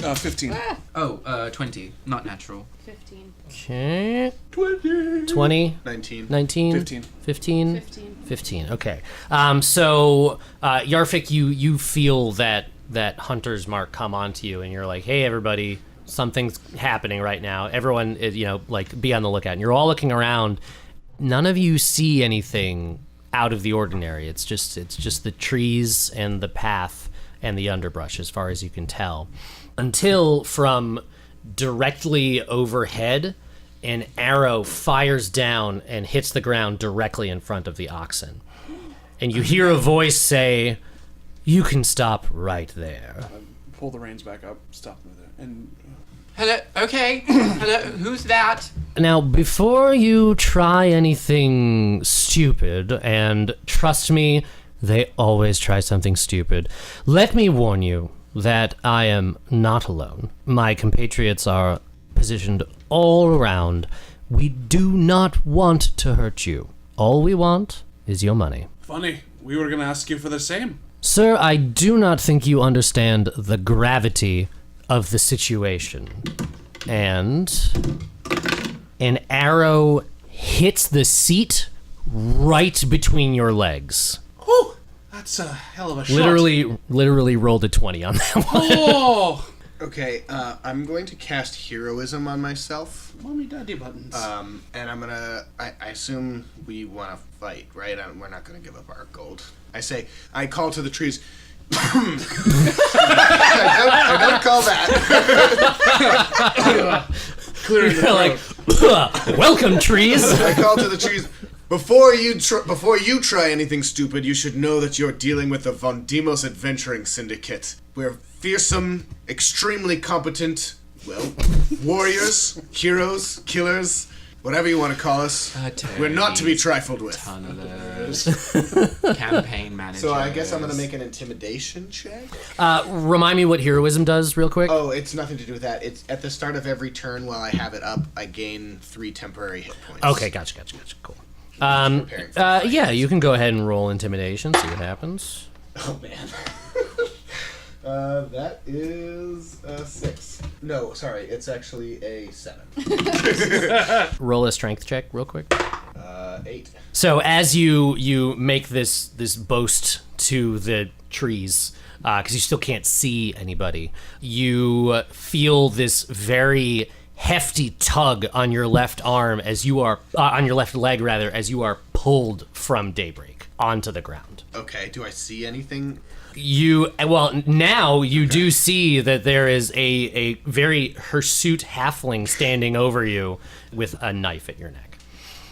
my... 15. Oh, 20. Not natural. 15. Okay. 20. 20. 19. 19. 15. 15. 15. 15. Okay. So Yarfik, you feel that hunter's mark come onto you, and you're like, hey, everybody, something's happening right now. Everyone, be on the lookout. And you're all looking around. None of you see anything out of the ordinary. It's just the trees and the path and the underbrush, as far as you can tell, until from directly overhead, an arrow fires down and hits the ground directly in front of the oxen. And you hear a voice say, "You can stop right there." Pull the reins back up. Stop with it. And Hello. Okay. Hello. Who's that? Now, before you try anything stupid, and trust me, they always try something stupid, let me warn you that I am not alone. My compatriots are positioned all around. We do not want to hurt you. All we want is your money. funny, we were going to ask you for the same. Sir, I do not think you understand the gravity of the situation. And an arrow hits the seat right between your legs. Whew, that's a hell of a shot. Literally rolled a 20 on that one. Oh! Okay, I'm going to cast heroism on myself. Mommy daddy buttons. And I'm gonna. I assume we want to fight, right? We're not gonna give up our gold. I call to the trees, I don't call that. Clearing the You're throat. like, welcome, trees. I call to the trees. Before you try anything stupid, you should know that you're dealing with the Von Demos Adventuring Syndicate. We're fearsome, extremely competent, well, warriors, heroes, killers, whatever you want to call us. We're not to be trifled with. Tunnelers. Campaign managers. So I guess I'm going to make an intimidation check. Remind me what heroism does real quick. Oh, it's nothing to do with that. It's at the start of every turn while I have it up, I gain 3 temporary hit points. Okay, gotcha. Cool. Yeah, you can go ahead and roll intimidation, see what happens. Oh, man. That is a 6. No, sorry, it's actually a 7. Roll a strength check real quick. 8. So as you make this boast to the trees, because you still can't see anybody, you feel this very hefty tug on your left arm as you are on your left leg rather, as you are pulled from Daybreak onto the ground. Okay, do I see anything? Now you do see that there is a very hirsute halfling standing over you with a knife at your neck.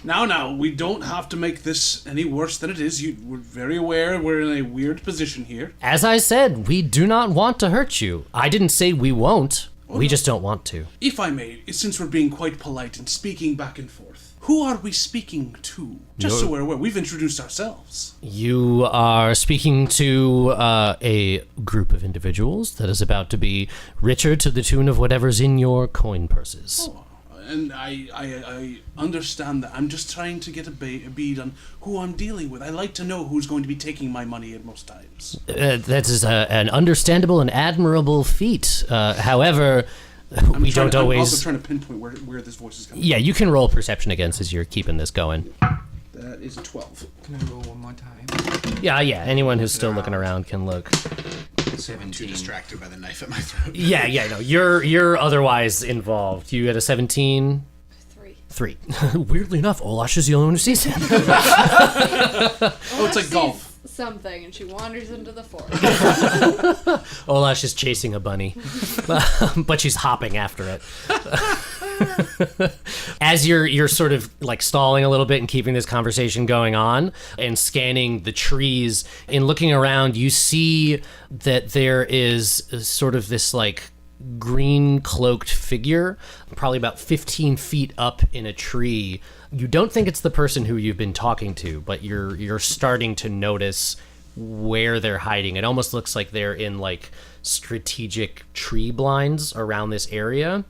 Now, we don't have to make this any worse than it is. We're very aware we're in a weird position here. As I said, we do not want to hurt you. I didn't say we won't. We just don't want to. If I may, since we're being quite polite and speaking back and forth, who are we speaking to? Just so we're aware, we've introduced ourselves. You are speaking to a group of individuals that is about to be richer to the tune of whatever's in your coin purses. Oh, and I understand that. I'm just trying to get a bead on who I'm dealing with. I like to know who's going to be taking my money at most times. That is an understandable and admirable feat. However, we don't always... I'm also trying to pinpoint where this voice is coming from. Yeah, you can roll perception against as you're keeping this going. That is a 12. Can I roll one more time? Yeah. Anyone who's still looking around can look. 17. Too distracted by the knife at my throat. Yeah. No, you're otherwise involved. You had a 17. 3. Weirdly enough, Olash is the only one who sees it. Oh, it's like golf. Something, and she wanders into the forest. Olash is chasing a bunny, but she's hopping after it. As you're sort of like stalling a little bit and keeping this conversation going on and scanning the trees and looking around, you see that there is sort of this like green cloaked figure, probably about 15 feet up in a tree. You don't think it's the person who you've been talking to, but you're starting to notice where they're hiding. It almost looks like they're in like strategic tree blinds around this area.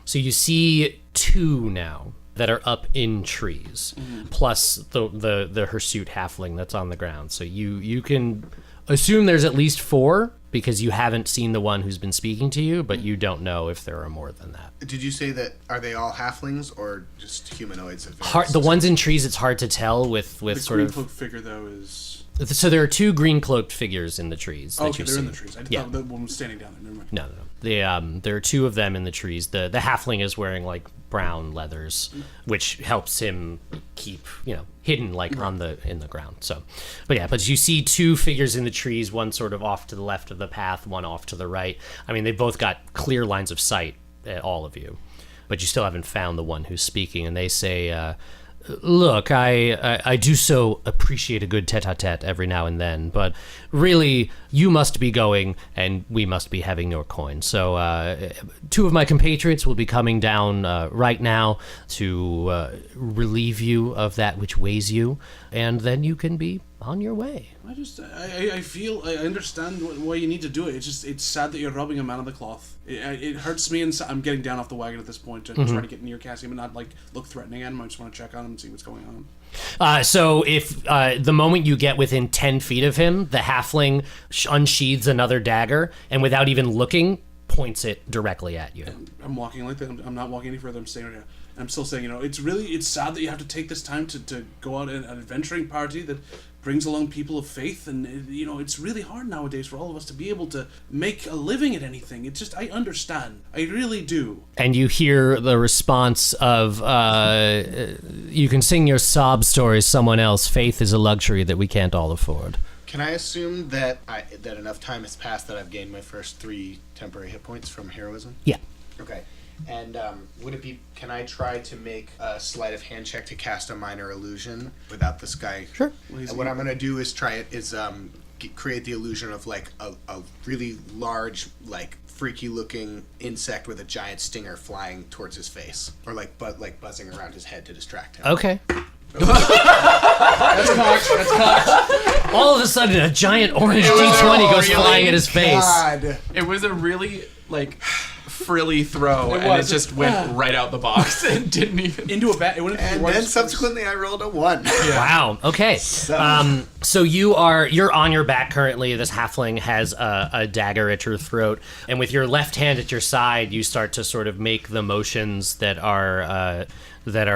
So you see 2 now that are up in trees, plus the hirsute halfling that's on the ground. So you can assume there's at least 4 because you haven't seen the one who's been speaking to you, but you don't know if there are more than that. Did you say that, are they all halflings or just humanoids? The ones in trees, it's hard to tell with The sort green of... cloak figure, though, is... So there are 2 green cloaked figures in the trees. Oh, that okay, you've they're in seen. the trees. I Yeah. thought that one was standing down there. Never mind. No. There are 2 of them in the trees. The halfling is wearing like brown leathers, which helps him keep hidden like in the ground. So, but you see 2 figures in the trees, one sort of off to the left of the path, one off to the right. I mean, they both got clear lines of sight at all of you, but you still haven't found the one who's speaking. And they say, look, I do so appreciate a good tete-a-tete every now and then, but really, you must be going, and we must be having your coin. So 2 of my compatriots will be coming down right now to relieve you of that which weighs you, and then you can be on your way. I feel I understand why you need to do it. It's sad that you're robbing a man of the cloth. It hurts me, and I'm getting down off the wagon at this point and trying to get near Cassian and not like look threatening at him. I just want to check on him and see what's going on. So if the moment you get within 10 feet of him, the halfling unsheathes another dagger and without even looking, points it directly at you. I'm walking like that. I'm not walking any further. I'm staying right here. I'm still saying, it's sad that you have to take this time to go out in an adventuring party that brings along people of faith, and it's really hard nowadays for all of us to be able to make a living at anything. It's just, I understand. I really do. And you hear the response of, you can sing your sob stories someone else. Faith is a luxury that we can't all afford. Can I assume that that enough time has passed that I've gained my first 3 temporary hit points from heroism? Yeah. Okay. And would it be? Can I try to make a sleight of hand check to cast a minor illusion without this guy? Sure. And what I'm gonna do is create the illusion of like a really large, like freaky looking insect with a giant stinger flying towards his face, or like buzzing around his head to distract him. Okay. That's cocked. All of a sudden, a giant orange D20 goes flying at his face. God. It was a really, like, frilly throw, and was. it just went right out the box and didn't even... Into a bat. It went into And then subsequently I rolled a 1. Wow. Okay. So you're on your back currently. This halfling has a dagger at your throat, and with your left hand at your side, you start to sort of make the motions that are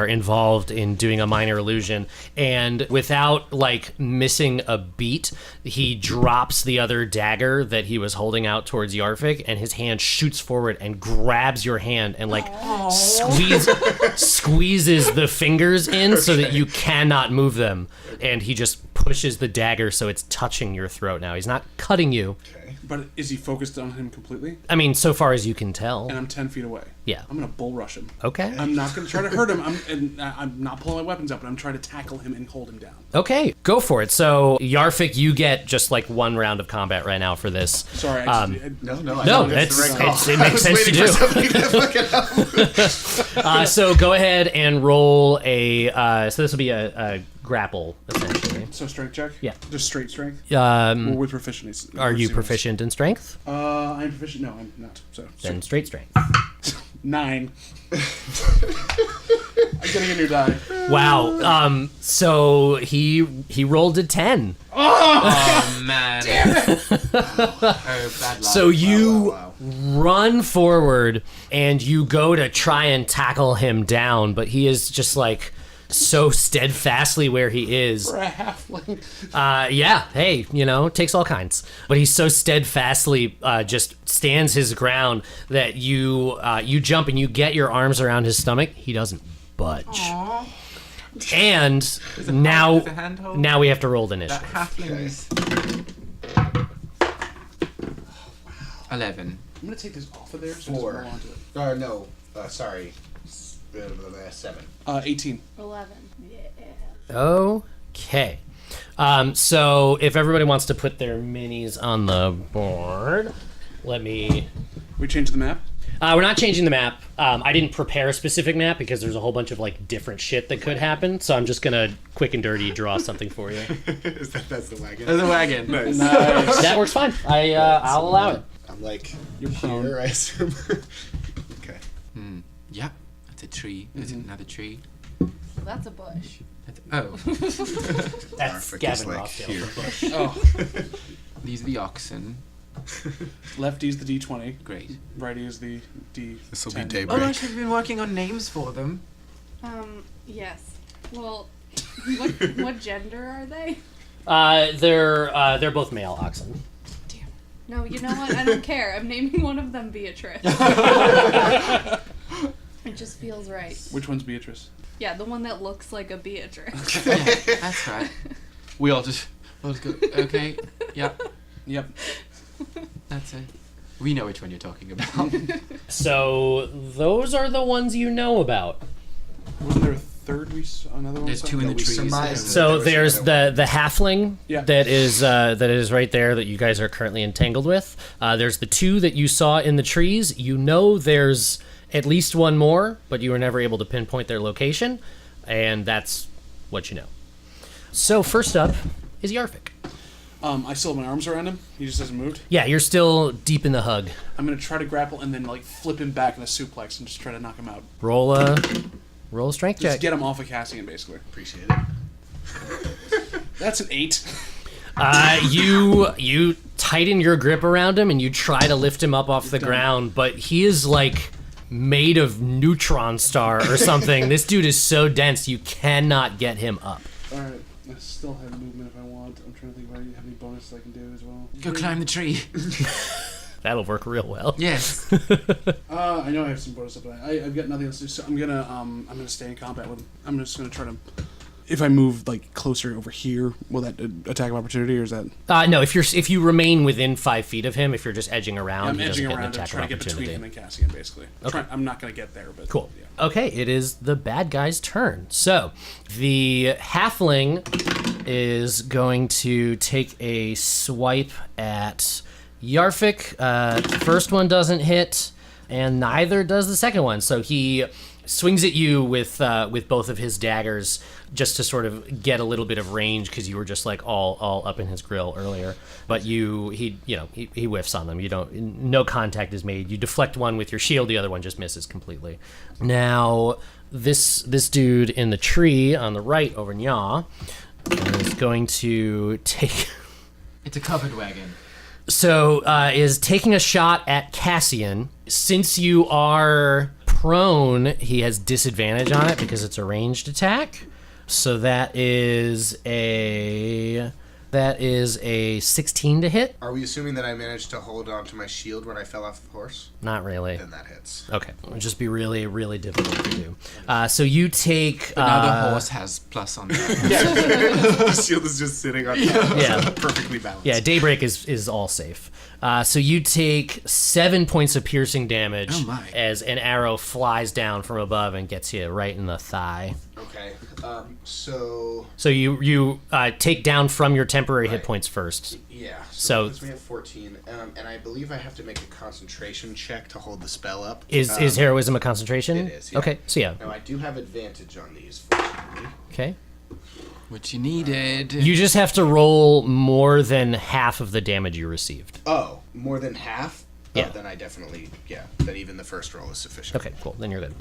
involved in doing a minor illusion, and without like missing a beat, he drops the other dagger that he was holding out towards Yarfik, and his hand shoots forward and grabs your hand and like squeezes the fingers in so that you cannot move them, and he just pushes the dagger so it's touching your throat now. He's not cutting you. But is he focused on him completely? I mean, so far as you can tell. And I'm 10 feet away. Yeah. I'm gonna bull rush him. Okay. I'm not gonna try to hurt him. I'm not pulling my weapons out, but I'm trying to tackle him and hold him down. Okay, go for it. So, Yarfik, you get just like 1 round of combat right now for this. Sorry, No, it makes sense to do. So go ahead and roll a. So this will be a grapple essentially. So strength check. Yeah. Just straight strength. Or with proficiency. are you proficient in strength? I'm proficient. No, I'm not. So Then straight strength. 9. I'm getting a new die. Wow. So he rolled a 10. Oh, man. Damn it. Oh, bad luck. So you Wow. run forward and you go to try and tackle him down, but he is just like so steadfastly where he is. For a halfling. Yeah, hey, it takes all kinds. But he so steadfastly just stands his ground that you jump and you get your arms around his stomach. He doesn't budge. Aww. And There's a handhold. now we have to roll the That initiative. halfling is... 11. I'm gonna take this off of there so 4. I just roll onto it. Sorry. 7. 18. 11. Yeah. Okay. So if everybody wants to put their minis on the board, let me... We changed the map. We're not changing the map. I didn't prepare a specific map because there's a whole bunch of like different shit that could happen. So I'm just gonna quick and dirty draw something for you. That's the wagon. There's a wagon. Nice. That works fine. I'll allow it. I'm like, You're prone. here, I assume. Okay. Yep. That's a tree. That's another tree. Well, that's a bush. Oh. That's Yarfik Gavin is, like, Rossdale here. from Bush. Oh. These are the oxen. Lefty is the D20. Great. Righty is the D10. This will be daybreak. Olash, have you been working on names for them? Yes. Well, what gender are they? They're both male oxen. Damn. No, you know what? I don't care. I'm naming one of them Beatrice. It just feels right. Which one's Beatrice? Yeah, the one that looks like a Beatrice. Yeah, that's right. We all just go, okay, yep, that's it. We know which one you're talking about. So those are the ones you know about. Wasn't there a third another one? There's 2 in the we trees. surmised So There was there's the halfling Yeah. that is right there that you guys are currently entangled with. There's the 2 that you saw in the trees. You know there's at least one more, but you were never able to pinpoint their location, and that's what you know. So first up is Yarfik. I still have my arms around him. He just hasn't moved. Yeah, you're still deep in the hug. I'm gonna try to grapple and then like flip him back in a suplex and just try to knock him out. Roll a strength Just check. get him off of Cassian, basically. Appreciate it. That's an 8. You tighten your grip around him and you try to lift him up off the ground, but he is like made of neutron star or something. This dude is so dense you cannot get him up. Alright, I still have movement if I want. I'm trying to think if I have any bonus I can do as well. Go climb the tree. That'll work real well. Yes. I know I have some bonus up, but I've got nothing else to do, so I'm gonna stay in combat with him. I'm just gonna try to if I move like closer over here, will that attack of opportunity, or is that? No, if you remain within 5 feet of him, if you're just edging around, I'm he doesn't edging get an around and attack trying of to get between opportunity. him and Cassian, basically. Okay. I'm not going to get there, but Cool. Yeah. Okay, it is the bad guy's turn. So the halfling is going to take a swipe at Yarfik. First one doesn't hit, and neither does the second one. So he swings at you with both of his daggers just to sort of get a little bit of range because you were just like all up in his grill earlier. But he whiffs on them. No contact is made. You deflect one with your shield, the other one just misses completely. Now this dude in the tree on the right over Nya is going to take. It's a covered wagon. So is taking a shot at Cassian. Since you are prone, he has disadvantage on it because it's a ranged attack. So that is a 16 to hit. Are we assuming that I managed to hold on to my shield when I fell off the horse? Not really. Then that hits. Okay, it would just be really, really difficult to do. So you take. But now the horse has plus on that. The shield is just sitting on top. Yeah. Perfectly balanced. Yeah, Daybreak is all safe. So you take 7 points of piercing damage as an arrow flies down from above and gets you right in the thigh. Okay. So you take down from your temporary hit points first. yeah. So we have 14, and I believe I have to make a concentration check to hold the spell up. is heroism a concentration? It is. Yeah. Okay, so yeah. Now I do have advantage on these, fortunately. Okay. Which you needed. You just have to roll more than half of the damage you received. Oh, more than half? Yeah. Oh, then I definitely, then even the first roll is sufficient. Okay, cool. Then you're good.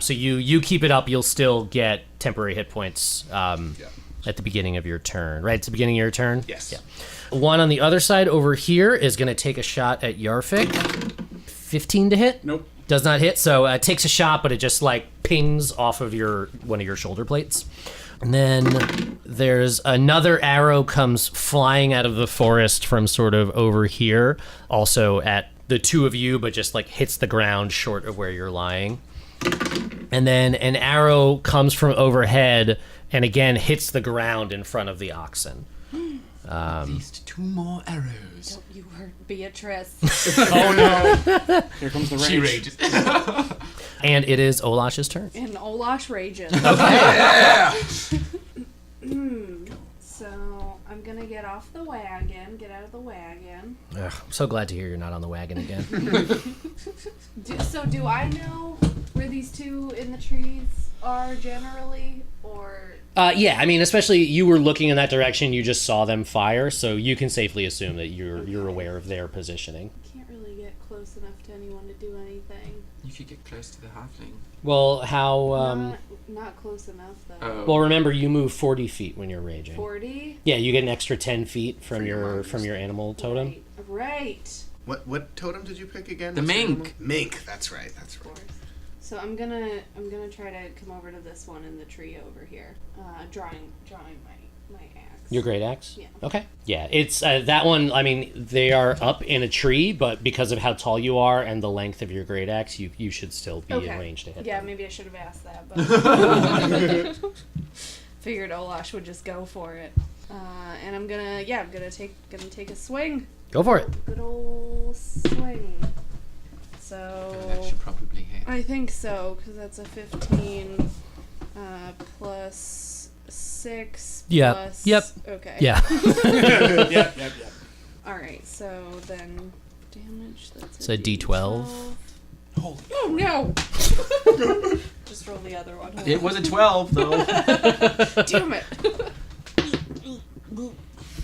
So you keep it up. You'll still get temporary hit points at the beginning of your turn. Right? It's the beginning of your turn? Yes. Yeah. One on the other side over here is going to take a shot at Yarfik. 15 to hit? Nope. Does not hit. So it takes a shot, but it just like pings off of one of your shoulder plates. And then there's another arrow comes flying out of the forest from sort of over here, also at the two of you, but just like hits the ground short of where you're lying. And then an arrow comes from overhead and again hits the ground in front of the oxen. At least 2 more arrows. Don't you hurt Beatrice. Oh no! Here comes the rage. She rages. And it is Olash's turn. And Olash rages. So I'm gonna get off the wagon, get out of the wagon. Ugh, I'm so glad to hear you're not on the wagon again. Do I know where these two in the trees are generally, or? Yeah, I mean, especially you were looking in that direction, you just saw them fire, so you can safely assume that you're aware of their positioning. Can't really get close enough to anyone to do anything. You could get close to the halfling. Well, how... Not close enough though. Oh. Well, remember, you move 40 feet when you're raging. 40? Yeah, you get an extra 10 feet from your animal totem. Right. What totem did you pick again? The What's your mink. animal? Mink. That's right. That's Of right. course. So I'm gonna try to come over to this one in the tree over here. Drawing my axe. Your great axe? Yeah. Okay. Yeah, it's that one. I mean, they are up in a tree, but because of how tall you are and the length of your great axe, you should still be in range to hit Yeah, them. maybe I should have asked that, but figured Olash would just go for it. And I'm gonna take a swing. Go for it. Good old swing. So That should probably hit. I think so, because that's a 15 plus 6 Yeah. plus... Yep. Okay. Yeah. Yep. Alright, so then damage, that's It's a D12. Holy. Oh no! Just roll the other one. Hold It on. was a 12, though. Damn it!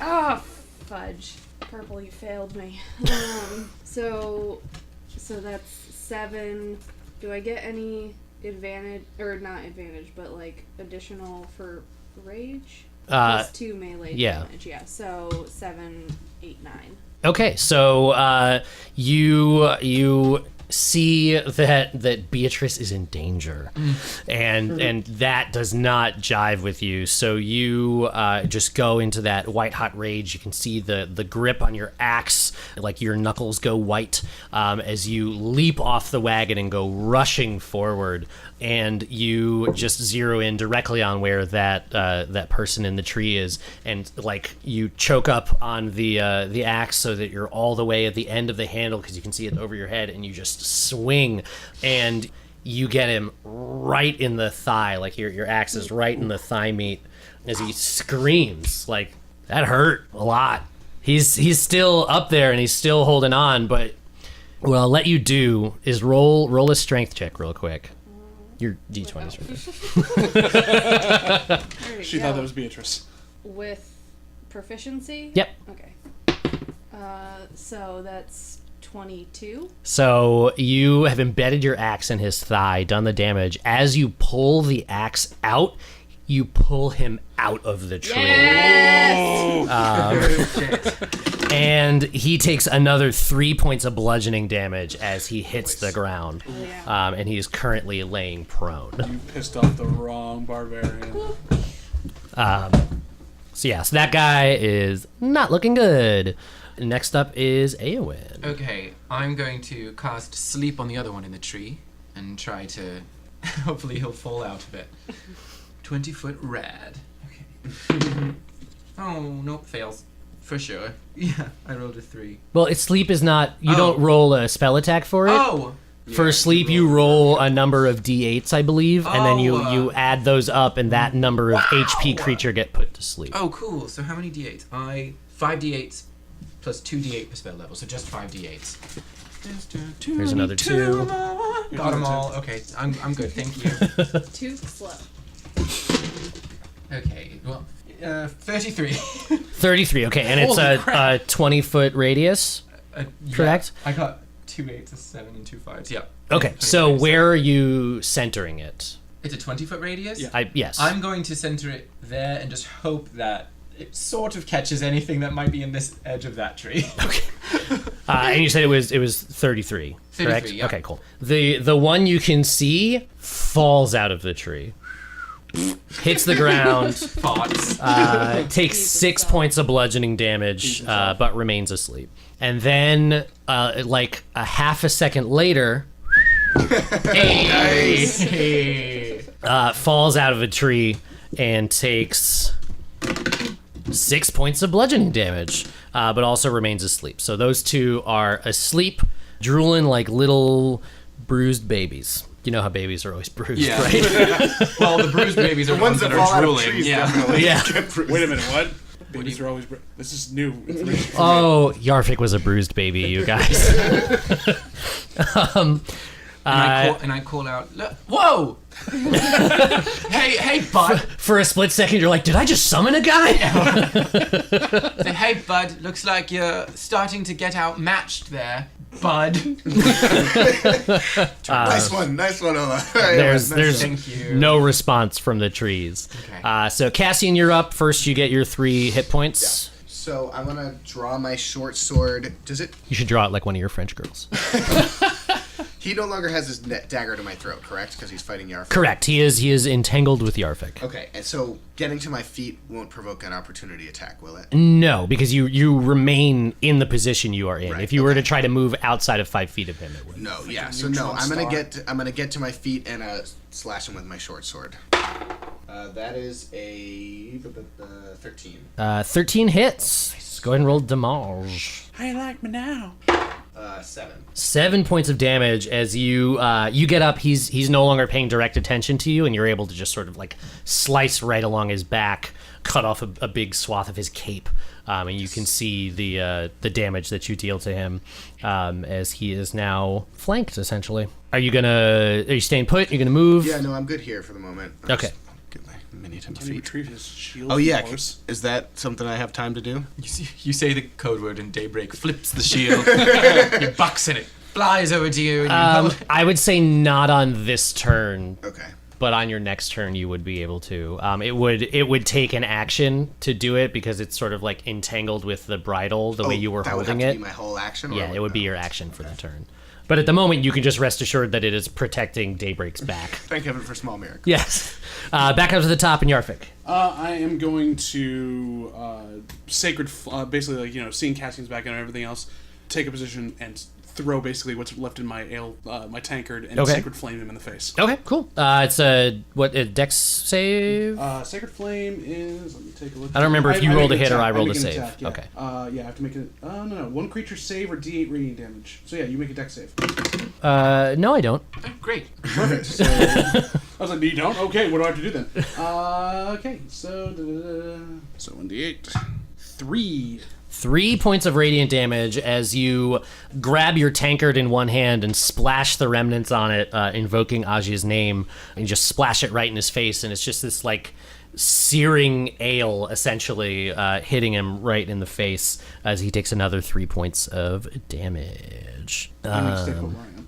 Ah, fudge. Purple, you failed me. So that's 7. Do I get any advantage, or not advantage, but like additional for rage? Plus 2 melee damage, yeah. So 7, 8, 9. Okay, so you see that Beatrice is in danger, and that does not jive with you. So you just go into that white hot rage. You can see the grip on your axe, like your knuckles go white as you leap off the wagon and go rushing forward. And you just zero in directly on where that person in the tree is, and like you choke up on the axe so that you're all the way at the end of the handle because you can see it over your head, and you just swing, and you get him right in the thigh, like your axe is right in the thigh meat, as he screams like that hurt a lot. He's still up there and he's still holding on, but what I'll let you do is roll a strength check real quick. Your D20 is right. She thought that was Beatrice. With proficiency? Yep. Okay. So that's 22. So you have embedded your axe in his thigh, done the damage. As you pull the axe out, you pull him out of the tree. Yes! And he takes another 3 points of bludgeoning damage as he hits the ground. Oh, yeah. And he is currently laying prone. You pissed off the wrong barbarian. So that guy is not looking good. Next up is Aaeowyn. Okay, I'm going to cast Sleep on the other one in the tree and try to... Hopefully he'll fall out of it. 20-foot rad. Okay. Oh, nope, fails. For sure. Yeah, I rolled a 3. Well, sleep is not... You don't roll a spell attack for it. Oh! For sleep, you roll a number of d8s, I believe, and then you add those up, and that number of HP creature get put to sleep. Oh, cool. So how many d8s? 5 d8s plus 2 d8 per spell level, so just 5 d8s. Here's another 2. Got them all. Okay, I'm good. Thank you. Too slow. Okay, well, 33. 33, okay, and it's a 20-foot radius, correct? I got 2 8s, a 7, and 2 5s. Yeah. Okay, so where are you centering it? It's a 20-foot radius? Yeah. Yes. I'm going to center it there and just hope that it sort of catches anything that might be in this edge of that tree. Okay. And you said it was 33, correct? 33, yeah. Okay, cool. The one you can see falls out of the tree. Hits the ground, takes 6 points of bludgeoning damage, but remains asleep. And then, like a half a second later, falls out of a tree and takes 6 points of bludgeoning damage, but also remains asleep. So those two are asleep, drooling like little bruised babies. You know how babies are always bruised, right? Well, the bruised babies are the ones that are drooling. Yeah. Wait a minute, what? Babies are always... This is new information. Oh, Yarfik was a bruised baby, you guys. And I call out, look, whoa! hey, bud. For a split second, you're like, did I just summon a guy? Say, hey, bud, looks like you're starting to get outmatched there, bud. Nice one, Ola. There's Thank you. no response from the trees. Okay. So Cassian, you're up. First, you get your 3 hit points. Yeah. So I'm gonna draw my short sword. Does it? You should draw it like one of your French girls. He no longer has his dagger to my throat, correct? Because he's fighting Yarfik. Correct. He is entangled with Yarfik. Okay, and so getting to my feet won't provoke an opportunity attack, will it? No, because you remain in the position you are in. Right, If you were to try to move outside of 5 feet of him, it would. No, yeah. So no, I'm gonna get to my feet and slash him with my short sword. That is a 13. 13 hits. Let's go ahead and roll damage. How you like me now? 7. 7 points of damage as you get up. He's no longer paying direct attention to you, and you're able to just sort of like slice right along his back, cut off a big swath of his cape, and you can see the damage that you deal to him as he is now flanked. Essentially, are you staying put? Are you gonna move? Yeah, no, I'm good here for the moment. Okay. Get my mini to my Can you feet. retrieve his shield? Oh yeah, Force? is that something I have time to do? You say the code word and Daybreak flips the shield. He bucks in it, flies over to you, and you I would say not on this turn. Okay. but on your next turn you would be able to. It would take an action to do it because it's sort of like entangled with the bridle the way you were that holding would have it. to be my whole action? Yeah, it would be your action for the turn. But at the moment, you can just rest assured that it is protecting Daybreak's back. Thank heaven for small miracles. Yes. Back up to the top in Yarfik. I am going to basically, like, you know, seeing Cassian's back and everything else, take a position and throw basically what's left in my my tankard and Sacred Flame him in the face. Okay, cool. It's a Dex save? Sacred Flame is, let me take a look. I don't remember if you rolled a hit or I rolled a make an save. attack, yeah. Okay. Yeah, I have to make it. No. One creature save or D8 radiant damage. So yeah, you make a Dex save. No, I don't. Oh, great. Perfect. So, I was like, you don't? Okay, what do I have to do then? Okay, so 1d8. 3. 3 points of radiant damage as you grab your tankard in one hand and splash the remnants on it, invoking Aji's name, and just splash it right in his face, and it's just this like searing ale essentially hitting him right in the face as he takes another 3 points of damage.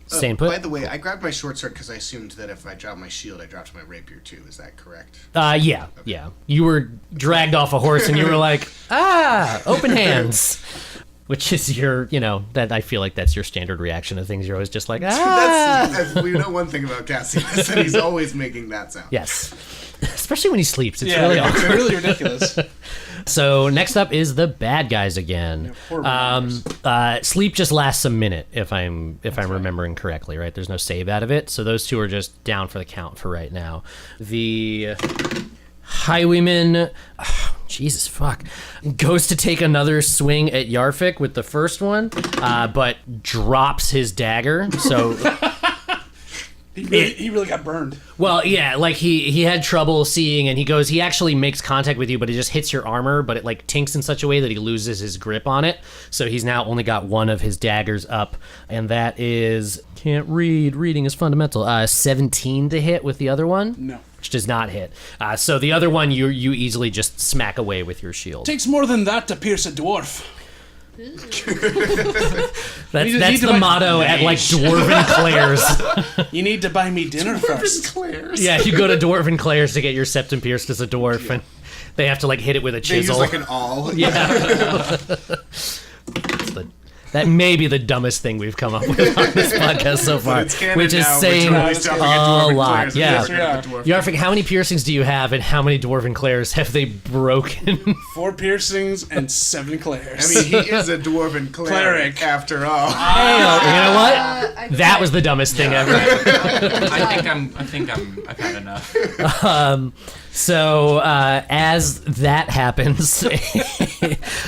Staying put. By the way, I grabbed my short sword because I assumed that if I dropped my shield, I dropped my rapier too. Is that correct? Yeah. You were dragged off a horse and you were like, open hands. Which is your, that I feel like that's your standard reaction to things. You're always just like, We know one thing about Cassian is that he's always making that sound. Yes. Especially when he sleeps. It's really awkward. It's really ridiculous. So next up is the bad guys again. Sleep just lasts a minute if I'm remembering correctly, right? There's no save out of it, so those two are just down for the count for right now. The highwayman, Jesus fuck, goes to take another swing at Yarfik with the first one, but drops his dagger. So. He really got burned. Well, yeah, like he had trouble seeing, and he actually makes contact with you, but it just hits your armor, but it like tinks in such a way that he loses his grip on it. So he's now only got one of his daggers up, and that is, can't read, reading is fundamental, 17 to hit with the other one. No. Which does not hit. So the other one you easily just smack away with your shield. Takes more than that to pierce a dwarf. That's the motto at like Dwarven Claire's. You need to buy me dinner first. Claire's. Yeah, you go to Dwarven Claire's to get your septum pierced as a dwarf, and they have to like hit it with a chisel. They use like an awl. Yeah. That may be the dumbest thing we've come up with on this podcast so far, which is saying a lot. Yeah. Yarfik, how many piercings do you have, and how many Dwarven Clairs have they broken? 4 piercings and 7 clairs. I mean, he is a dwarven cleric after all. Hey, you know what? That was the dumbest thing ever. I've had enough. So as that happens,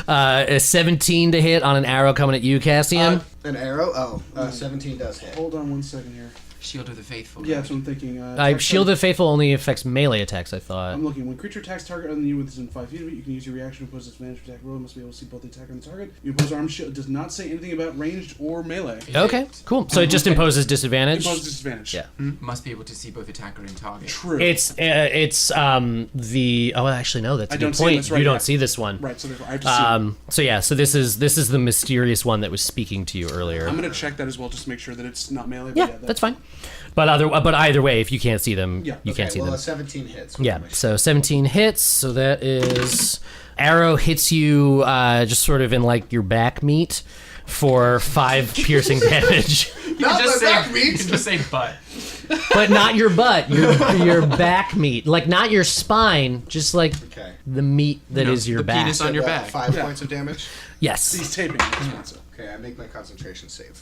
a 17 to hit on an arrow coming at you, Cassian. An arrow? 17 does hit. Hold on one second here. Shield of the Faithful. Yeah, that's what I'm thinking. Shield of Faithful only affects melee attacks, I thought. I'm looking. When creature attacks target other than you within 5 feet of it, you can use your reaction to impose its managed attack roll. Must be able to see both the attacker and the target. Your opposed arm shield does not say anything about ranged or melee. Okay, cool. So it just imposes disadvantage? Imposes disadvantage. Yeah. Must be able to see both attacker and target. True. It's the actually no, that's a good point. You don't see this one. Right, so therefore I have to see so this is the mysterious one that was speaking to you earlier. I'm gonna check that as well just to make sure that it's not melee. Yeah, that's fine. But either way, if you can't see them, you can't see them. 17 hits. Yeah, so 17 hits. So that is arrow hits you just sort of in like your back meat for 5 piercing damage. Not just my back You meat. can just say butt. But not your butt, your back meat, like not your spine, just like the meat that is your the back. penis on your back. 5 points of damage. Yes. He's taping it. Okay, I make my concentration save.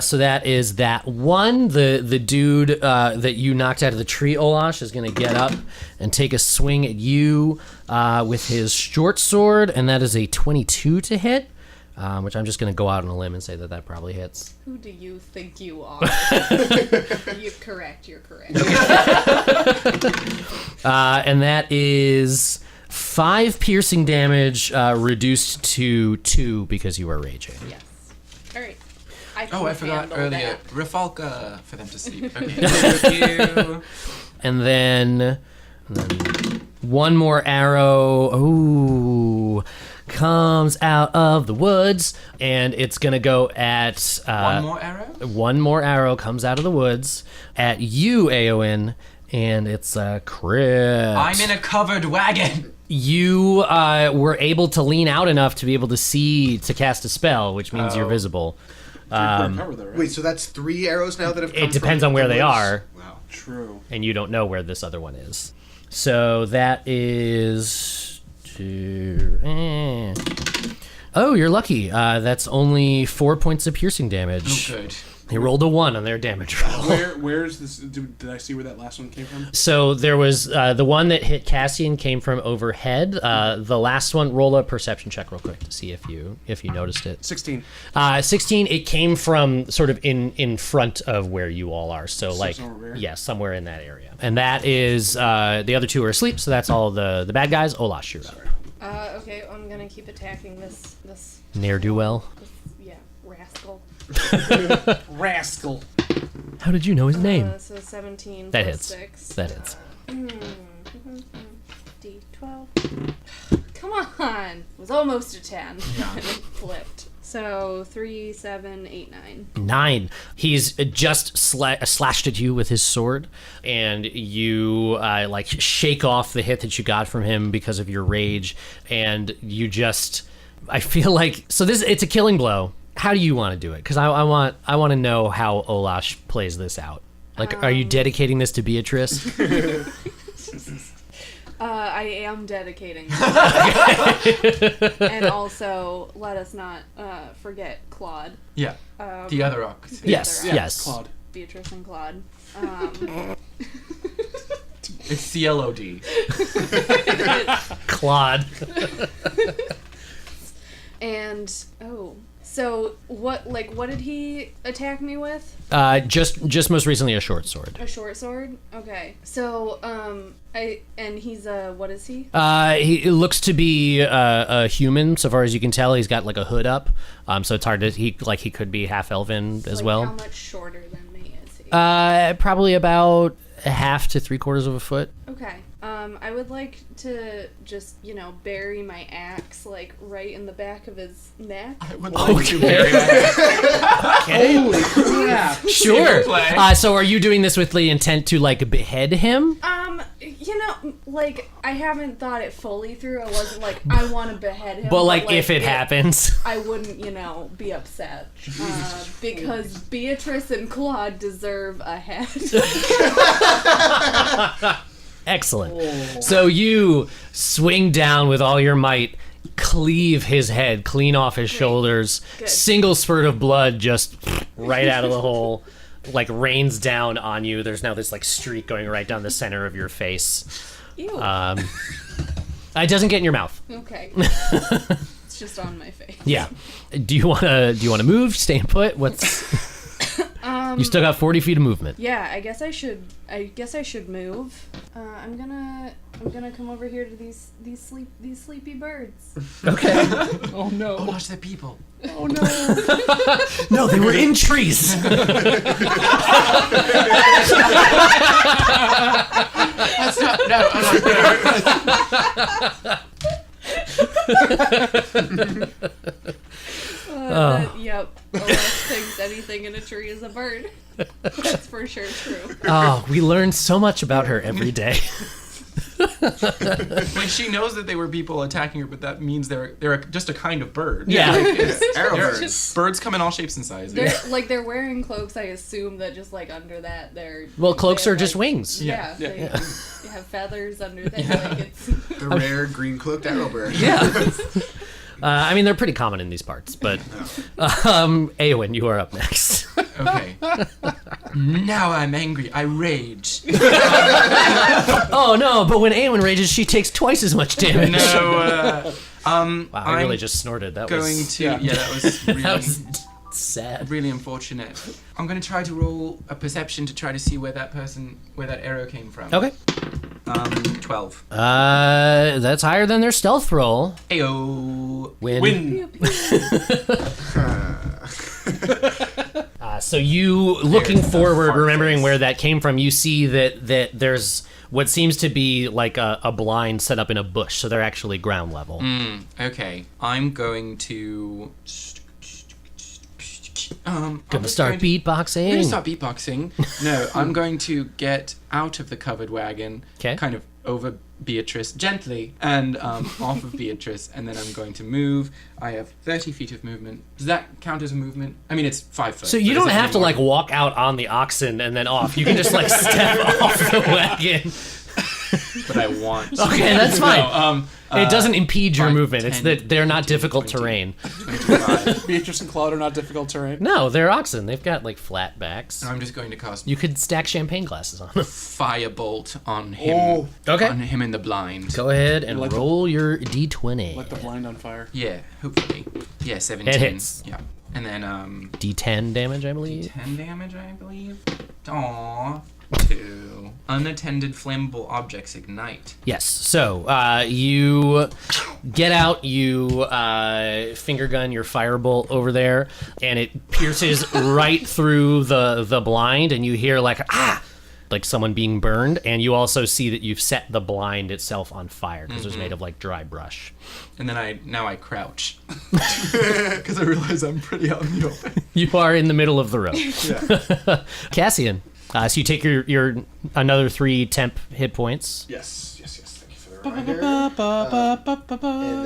So that is that one. The dude that you knocked out of the tree, Olash, is going to get up and take a swing at you with his short sword, and that is a 22 to hit, which I'm just going to go out on a limb and say that probably hits. Who do you think you are? You're correct. And that is 5 piercing damage reduced to 2 because you are raging. Yes. All right. I forgot earlier. That. Refalka for them to sleep. Okay. Thank you. And then one more arrow. Ooh. Comes out of the woods, and it's gonna go at one more arrow. One more arrow comes out of the woods at you, Aaeowyn, And it's a crit. I'm in a covered wagon. You were able to lean out enough to be able to see to cast a spell, which means you're visible. Cover there, right? Wait, so that's 3 arrows now that have come It depends from on where the they woods? are, Wow. True. and you don't know where this other one is. So that is... Oh, you're lucky. That's only 4 points of piercing damage. Oh, good. They rolled a 1 on their damage roll. Where's this? Did I see where that last one came from? So there was the one that hit Cassian came from overhead. The last one, roll a perception check real quick to see if you noticed it. 16. 16. It came from sort of in front of where you all are. So like somewhere here? yeah, somewhere in that area. And that is the other two are asleep. So that's all the bad guys. Olash, you're up. Okay, I'm gonna keep attacking this Ne'er-do-well. rascal. Rascal. How did you know his name? So 17 That plus hits. 6. That hits. D12. Come on! It was almost a 10. And it flipped. So 3, 7, 8, 9. 9. He's just slashed at you with his sword, and you like shake off the hit that you got from him because of your rage, and you just. I feel like it's a killing blow. How do you want to do it? Because I want to know how Olash plays this out. Like, are you dedicating this to Beatrice? I am dedicating and also, let us not forget Claude. Yeah. The other ox. Yes, other yes. Claude. Beatrice and Claude. It's CLOD. Claude. And, so what did he attack me with? Just most recently a short sword. A short sword? Okay. So, he's what is he? He looks to be a human, so far as you can tell. He's got like a hood up, so it's hard to he could be half elven as well. How much shorter than me is he? Probably about a half to 3/4 of a foot. Okay. I would like to just, bury my axe, like, right in the back of his neck. I would like to bury that. Okay. Holy crap! Sure. Play. So are you doing this with the intent to like behead him? Like, I haven't thought it fully through. I wasn't like, I want to behead him. But like if it happens. I wouldn't, be upset. Because Beatrice and Claude deserve a head. Excellent. So you swing down with all your might, cleave his head clean off his shoulders. Good. Single spurt of blood just right out of the hole, like rains down on you. There's now this like streak going right down the center of your face. Ew. It doesn't get in your mouth. Okay. It's just on my face. Yeah. Do you wanna move? Stay put? What's you still got 40 feet of movement. Yeah, I guess I should move. I'm gonna come over here to these sleepy birds. Okay. Oh no! Oh, watch the people. Oh no! No, they were in trees. That's not. No, I'm not. Yep. Olash thinks anything in a tree is a bird. That's for sure true. Oh, we learn so much about her every day. Like she knows that they were people attacking her, but that means they're just a kind of bird. Yeah. Like, Arrow they're- birds. birds come in all shapes and sizes. They're wearing cloaks. I assume that just like under that they're. Well, cloaks they are have, just like- wings. Yeah. Yeah. They have feathers under that. Like it's. The rare green cloaked arrow bird. Yeah. I mean, they're pretty common in these parts, but Aaeowyn, you are up next. Okay. Now I'm angry. I rage. Oh no! But when Aaeowyn rages, she takes twice as much damage. No. Wow, I I'm really just snorted. That going was to. Yeah, that was really. that was sad. Really unfortunate. I'm going to try to roll a perception to try to see where that arrow came from. Okay. 12. That's higher than their stealth roll. Ayo. Win. So you looking forward, remembering where that came from, you see that there's what seems to be like a blind set up in a bush, so they're actually ground level. Okay. I'm going to Gonna start beatboxing. I'm gonna start beatboxing. No, I'm going to get out of the covered wagon, 'Kay. kind of over Beatrice, gently, and off of Beatrice, and then I'm going to move. I have 30 feet of movement. Does that count as a movement? I mean, it's 5 foot. So you but don't is that have to any like more? walk out on the oxen and then off. You can just like step off the wagon. But I want to. Okay, that's fine. No, It doesn't impede your 5, movement. It's 10, that they're not 15, difficult 20. terrain. 25. Beatrice and Claude are not difficult terrain. No, they're oxen. They've got like flat backs. I'm just going to cast You could stack champagne glasses on them. Firebolt on him. Oh, Okay. On him in the blind. Go ahead and Like the- roll your d20. like the blind on fire. Yeah, hopefully. Yeah, 17. It hits. Yeah. And then D10 damage, I believe. 10 damage, I believe. Aww. 2. Unattended flammable objects ignite. Yes. So you get out, you finger gun your firebolt over there, and it pierces right through the blind, and you hear like someone being burned, and you also see that you've set the blind itself on fire because it was made of like dry brush. And then I crouch. Because I realize I'm pretty out in the open. You are in the middle of the road. Yeah. Cassian. So you take your another 3 temp hit points. Yes. Thank you for the reminder. And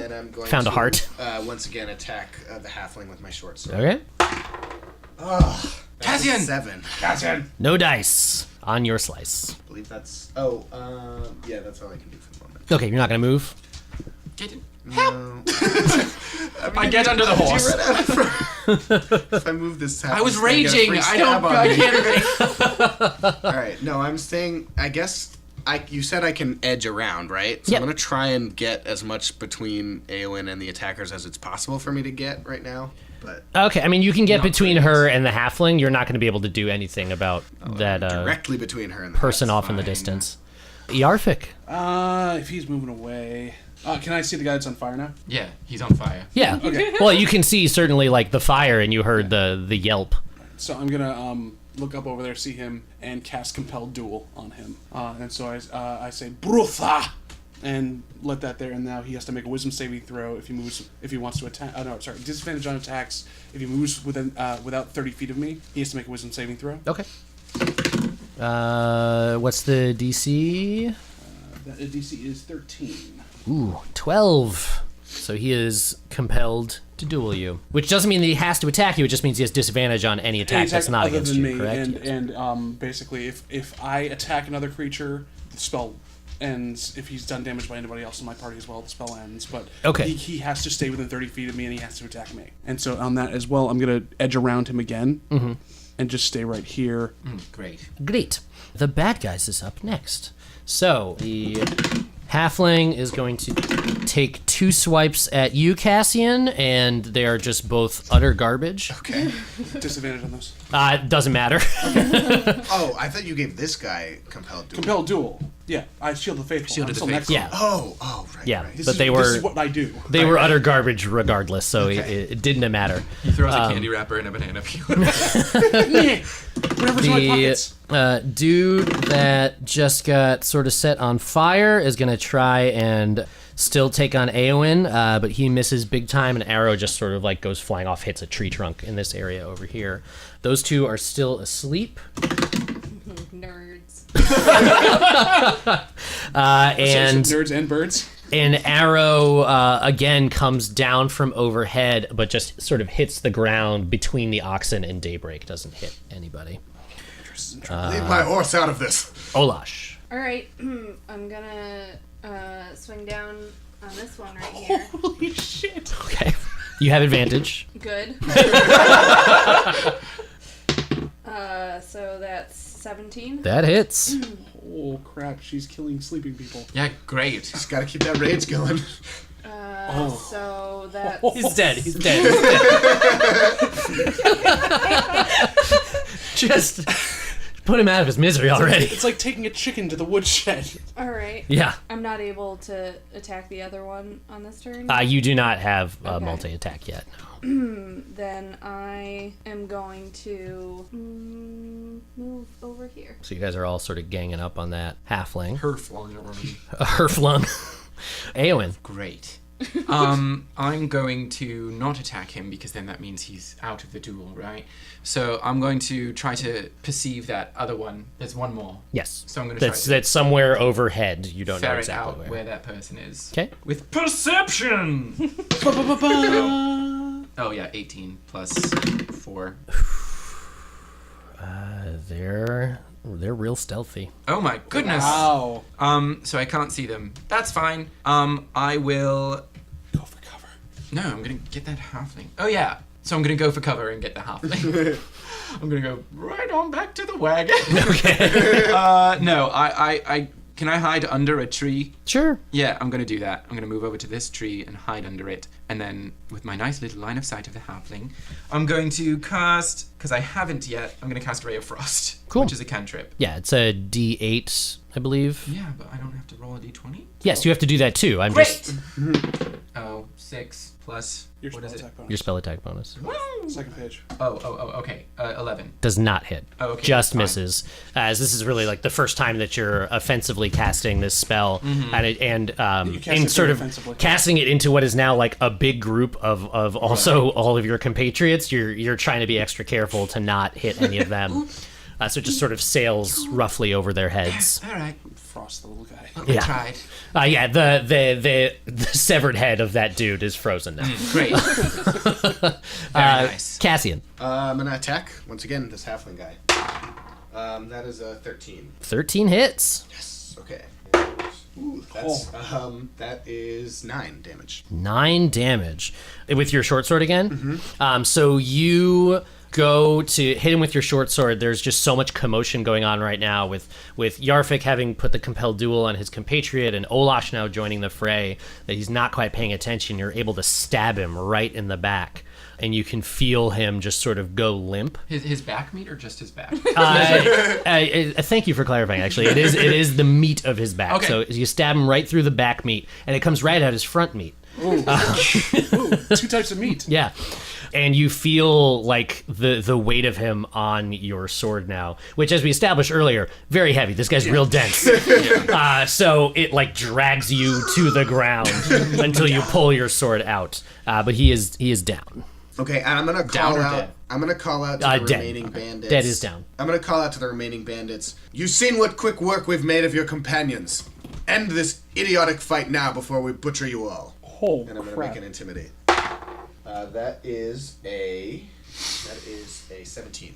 then I'm going Found to a heart. Once again attack the halfling with my short sword. Okay. Cassian! 7. Cassian! No dice on your slice. I believe that's. Oh, yeah, that's all I can do for the moment. Okay, you're not gonna move. Get in. No. I get under the horse. If I move this, I was raging. I can't. All right, no, I'm staying. I guess you said I can edge around, right? So Yep. I'm gonna try and get as much between Aaeowyn and the attackers as it's possible for me to get right now. But Okay, I mean you can get Not between great. her and the halfling. You're not gonna be able to do anything about that directly between her and the person rest. off in the distance. Yarfik. If he's moving away. Can I see the guy that's on fire now? Yeah, he's on fire. Yeah. Okay. Well, you can see certainly like the fire, and you heard the yelp. So I'm gonna look up over there, see him, and cast Compel Duel on him. And so I say Brutha, and let that there. And now he has to make a Wisdom saving throw if he wants to attack. Oh no, sorry, disadvantage on attacks if he moves within without 30 feet of me. He has to make a Wisdom saving throw. Okay. What's the DC? The DC is 13. Ooh, 12. So he is compelled to duel you, which doesn't mean that he has to attack you. It just means he has disadvantage on any attack that's not other against than you. me, Correct? and basically, if I attack another creature, the spell ends. If he's done damage by anybody else in my party as well, the spell ends. But Okay. he has to stay within 30 feet of me, and he has to attack me. And so on that as well, I'm gonna edge around him again, and just stay right here. Great. Great. The bad guys is up next. So the halfling is going to take 2 swipes at you, Cassian, and they are just both utter garbage. Okay. Disadvantage on those. It doesn't matter. Oh, I thought you gave this guy compelled duel. Compel duel. Yeah, I shield the faithful. Shielded the Until next faithful. time. Yeah. Oh, right. Yeah. Right. This But is, they This were- is what I do. They were utter garbage regardless, so Okay. it didn't matter. He throws a candy wrapper and a banana peel. Whatever's in my pockets. The dude that just got sort of set on fire is going to try and still take on Aaeowyn, but he misses big time. An arrow just sort of like goes flying off, hits a tree trunk in this area over here. Those 2 are still asleep. Nerds. And Nerds and birds. an arrow again comes down from overhead, but just sort of hits the ground between the oxen and Daybreak. Doesn't hit anybody. Leave my horse out of this. Olash. All right, I'm gonna swing down on this one right here. Holy shit. Okay. You have advantage. Good. So that's 17. That hits. Oh crap, she's killing sleeping people. Yeah, great. Just gotta keep that rage going. So that's He's dead. He's dead. Just put him out of his misery already. It's like taking a chicken to the woodshed. all right. Yeah. I'm not able to attack the other one on this turn. You do not have Okay. multi-attack yet. Then I am going to move over here. So you guys are all sort of ganging up on that halfling. Her flung around. Herflung. Aaeowyn. Great. I'm going to not attack him because then that means he's out of the duel, right? So I'm going to try to perceive that other one. There's one more. Yes. So I'm going to try to That's somewhere overhead. You don't know ferret exactly out where that person is. Okay. With perception. Oh yeah, 18 plus 4. They're real stealthy. Oh my goodness. Wow. So I can't see them. That's fine. I will. Go for cover. No, I'm gonna get that halfling. Oh yeah. So I'm gonna go for cover and get the halfling. I'm gonna go right on back to the wagon. Okay. No, I can I hide under a tree? Sure. Yeah, I'm gonna do that. I'm gonna move over to this tree and hide under it, and then with my nice little line of sight of the halfling, I'm going to cast, because I haven't yet, I'm gonna cast Ray of Frost, Cool. which is a cantrip. Yeah, it's a D8, I believe. Yeah, but I don't have to roll a d20. Yes, you have to do that too. I'm Great. just Oh, 6 plus Your what spell is it? attack your bonus. spell attack bonus. Second page. Oh, okay. 11. Does not hit. Oh, okay, Just fine. misses. As this is really like the first time that you're offensively casting this spell, and You cast it sort very of offensively. casting it into what is now like a big group of also all of your compatriots. You're trying to be extra careful to not hit any of them. So it just sort of sails roughly over their heads. All right. Frost, the little guy. I Yeah. tried. Yeah, the severed head of that dude is frozen now. Great. Very nice. Cassian, I'm gonna attack once again this halfling guy. That is a 13. 13 hits. Yes. Okay. Ooh, that is 9 damage. 9 damage with your short sword again. So you go to hit him with your short sword. There's just so much commotion going on right now with Yarfik having put the compelled duel on his compatriot and Olash now joining the fray that he's not quite paying attention. You're able to stab him right in the back, and you can feel him just sort of go limp. His back meat or just his back? Thank you for clarifying. Actually, it is the meat of his back. Okay. So you stab him right through the back meat, and it comes right out his front meat. Ooh, 2 types of meat. Yeah. And you feel like the weight of him on your sword now, which, as we established earlier, very heavy. This guy's real dense. So it like drags you to the ground until you pull your sword out. But he is down. Okay, and I'm gonna Down call or out. dead? I'm gonna call out to the Dead. remaining bandits. Dead is down. I'm gonna call out to the remaining bandits. You've seen what quick work we've made of your companions. End this idiotic fight now before we butcher you all. Oh, And I'm gonna crap. make an intimidate. That is a 17.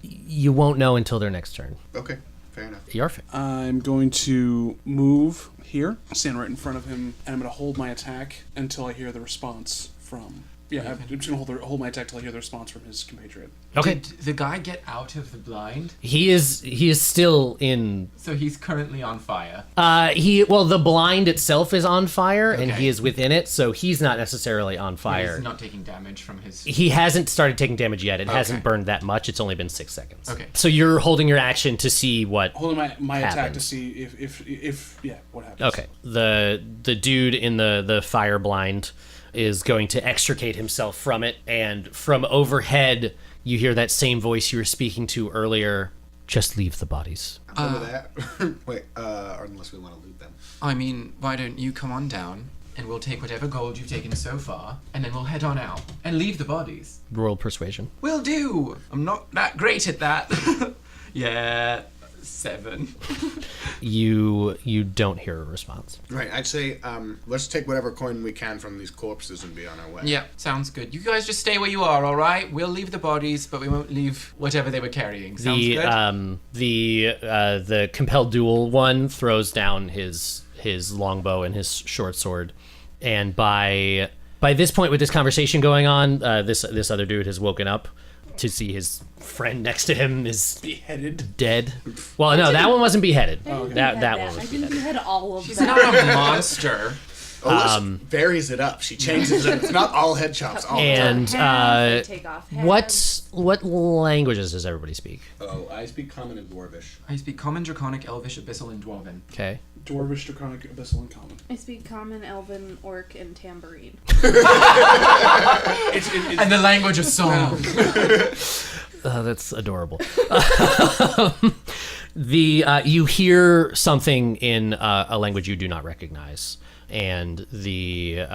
You won't know until their next turn. Okay, fair enough. Yarfik. I'm going to move here, stand right in front of him, and I'm going to hold my attack until I hear the response from... Yeah, I'm just going to hold my attack till I hear the response from his compatriot. Okay. Did the guy get out of the blind? He is still in. So he's currently on fire. The blind itself is on fire, and Okay. he is within it, so he's not necessarily on fire. He's not taking damage from his... He hasn't started taking damage yet. It hasn't Okay. burned that much. It's only been 6 seconds. Okay. So you're holding your action to see what. Holding my attack to Happens. see if what happens. Okay. The dude in the fire blind is going to extricate himself from it, and from overhead you hear that same voice you were speaking to earlier. Just leave the bodies. I'm with that. Wait, or unless we want to loot them. I mean, why don't you come on down, and we'll take whatever gold you've taken so far, and then we'll head on out, and leave the bodies. Roll persuasion. Will do! I'm not that great at that. Yeah, 7. You don't hear a response. Right, I'd say let's take whatever coin we can from these corpses and be on our way. Yeah, sounds good. You guys just stay where you are, alright? We'll leave the bodies, but we won't leave whatever they were carrying. Sounds good? The compelled duel one throws down his longbow and his short sword, and by this point with this conversation going on, this other dude has woken up to see his friend next to him is Beheaded. dead. Well, no, that one wasn't beheaded. That one I was didn't beheaded. behead all of She's them. not a monster. Olash varies it up. She changes it. It's not all head chops all the time. And I take off half. what languages does everybody speak? Oh, I speak Common and Dwarvish. I speak Common, Draconic, Elvish, Abyssal, and Dwarven. Okay. Dwarvish, Draconic, Abyssal, and Common. I speak Common, Elven, Orc, and Tambourine. And the language of song. That's adorable. You hear something in a language you do not recognize, and the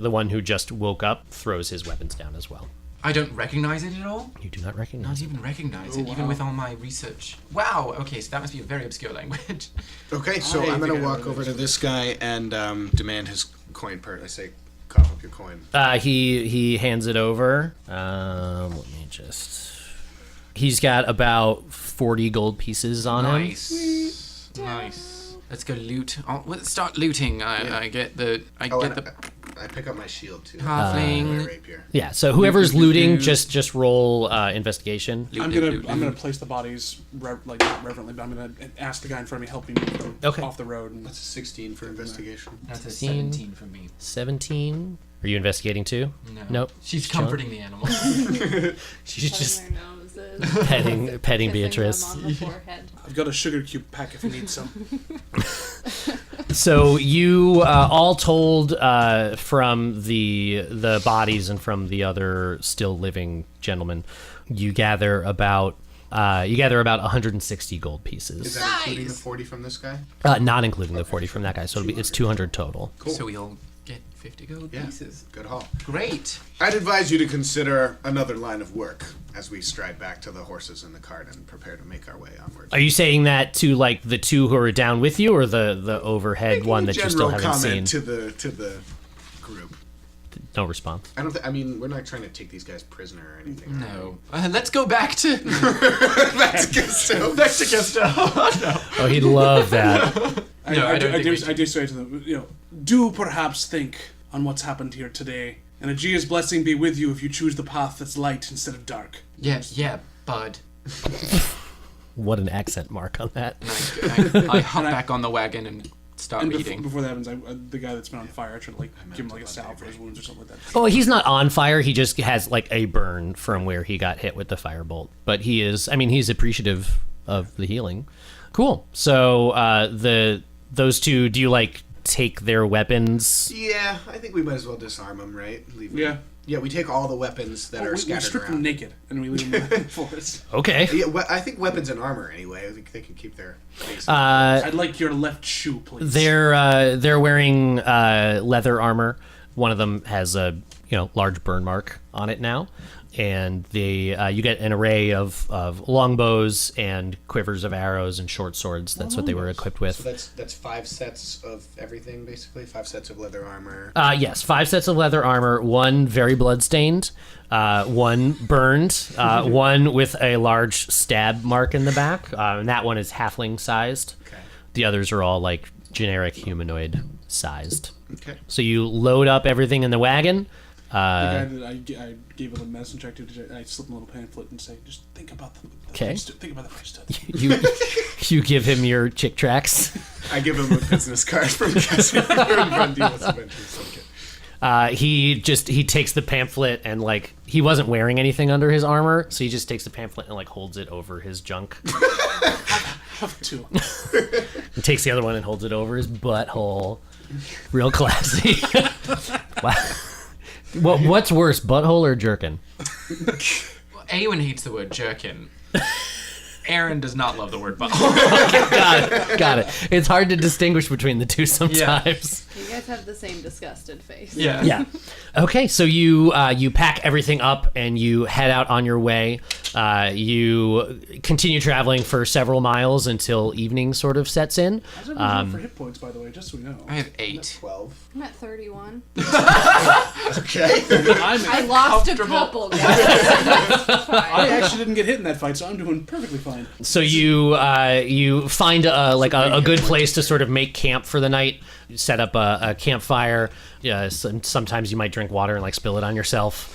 one who just woke up throws his weapons down as well. I don't recognize it at all? You do not recognize Not it. even recognize Oh, it, even wow. with all my research. Wow, okay, so that must be a very obscure language. Okay, so I I'm going think to I walk know over this. to this guy and demand his coin I say, cough up your coin. He hands it over. Let me just. He's got about 40 gold pieces on him. Nice. Nice. Let's go loot. Let's start looting. I get the I pick up my shield too. halfling. My rapier. Yeah. So whoever's looting, just roll investigation. I'm gonna place the bodies not reverently, but I'm gonna ask the guy in front of me help me move them Okay. off the road. And That's a 16 for investigation. That's a 16. 17 from me. 17. Are you investigating too? No. Nope. She's chilling. comforting the animal. She's just Their noses, petting kissing Beatrice. them on the forehead. I've got a sugar cube pack if you need some. So you all told from the bodies and from the other still living gentlemen, you gather about 160 gold Is pieces, that including the Nice. 40 from this guy? not including the 40 from that guy. So it's 200 total. Cool. So we'll get 50 gold Yeah. pieces. Good haul. Great. I'd advise you to consider another line of work as we stride back to the horses in the cart and prepare to make our way onward. Are you saying that to like the two who are down with you, or the overhead one that you still haven't seen? General comment to the group. No response. I mean, we're not trying to take these guys prisoner or anything. No. Let's go back to Back to Gusto. back to Gusto. No. Oh, he'd love that. No, I don't think we should. I do say to them, do perhaps think on what's happened here today, and Aegea's blessing be with you if you choose the path that's light instead of dark. Yeah, bud. What an accent mark on that. And I hop back on the wagon and start And reading. before that happens, the guy that's been on fire, I try to give him a salve for his wounds or something like that. Oh, he's not on fire. He just has like a burn from where he got hit with the firebolt. But he's appreciative of the healing. Cool. So those two, do you like take their weapons? Yeah, I think we might as well disarm them, right? Leave them. Yeah. Yeah, we take all the weapons that are We scattered strip them around. naked and we leave them in the forest. Okay. Yeah, I think weapons and armor anyway. I think they can keep their face. I'd like your left shoe, please. They're wearing leather armor. One of them has a large burn mark on it now, and you get an array of longbows and quivers of arrows and short swords. That's what they were equipped with. So that's 5 sets of everything, basically. 5 sets of leather armor. Yes, 5 sets of leather armor, 1 very bloodstained, 1 burned, 1 with a large stab mark in the back, and that one is halfling sized. Okay. The others are all like generic humanoid sized. Okay. So you load up everything in the wagon. The guy that I gave him a medicine check to, I slip him a little pamphlet and say, just think about the Okay. priesthood. Think about the priesthood. You give him your chick tracks. I give him a business card from Cassian. Run deals eventually. Okay. He takes the pamphlet and like he wasn't wearing anything under his armor, so he just takes the pamphlet and like holds it over his junk. Have 2. He takes the other one and holds it over his butthole. Real classy. Wow. What's worse, butthole or jerkin? Aaeowyn hates the word jerkin. Aaron does not love the word butthole. Got it. It's hard to distinguish between the two sometimes. You guys have the same disgusted face. Yeah. Okay, so you pack everything up and you head out on your way. You continue traveling for several miles until evening sort of sets in. How's everyone doing for hit points, by the way, just so we know? I have 8. 12. I'm at 31. Okay. I lost a comfortable. couple, guys. I actually didn't get hit in that fight, so I'm doing perfectly fine. So you find a good place to sort of make camp for the night. You set up a campfire. Yeah, sometimes you might drink water and like spill it on yourself.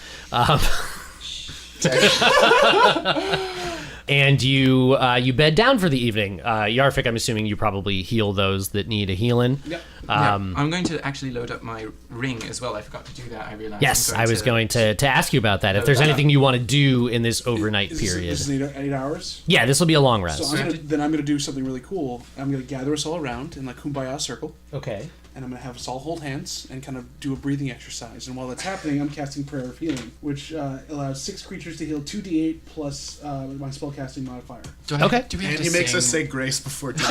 And you bed down for the evening. Yarfik, I'm assuming you probably heal those that need a healing. Yep. I'm going to actually load up my ring as well. I forgot to do that. I realized. Yes, I was going to ask you about that. If there's anything you want to do in this overnight period. This is 8 hours. Yeah, this will be a long rest. So I'm gonna do something really cool. I'm gonna gather us all around in like kumbaya circle, Okay. and I'm gonna have us all hold hands and kind of do a breathing exercise. And while that's happening, I'm casting Prayer of Healing, which allows 6 creatures to heal 2d8 plus my spellcasting modifier. Okay. Do we have And to he makes us sing? say grace before dinner.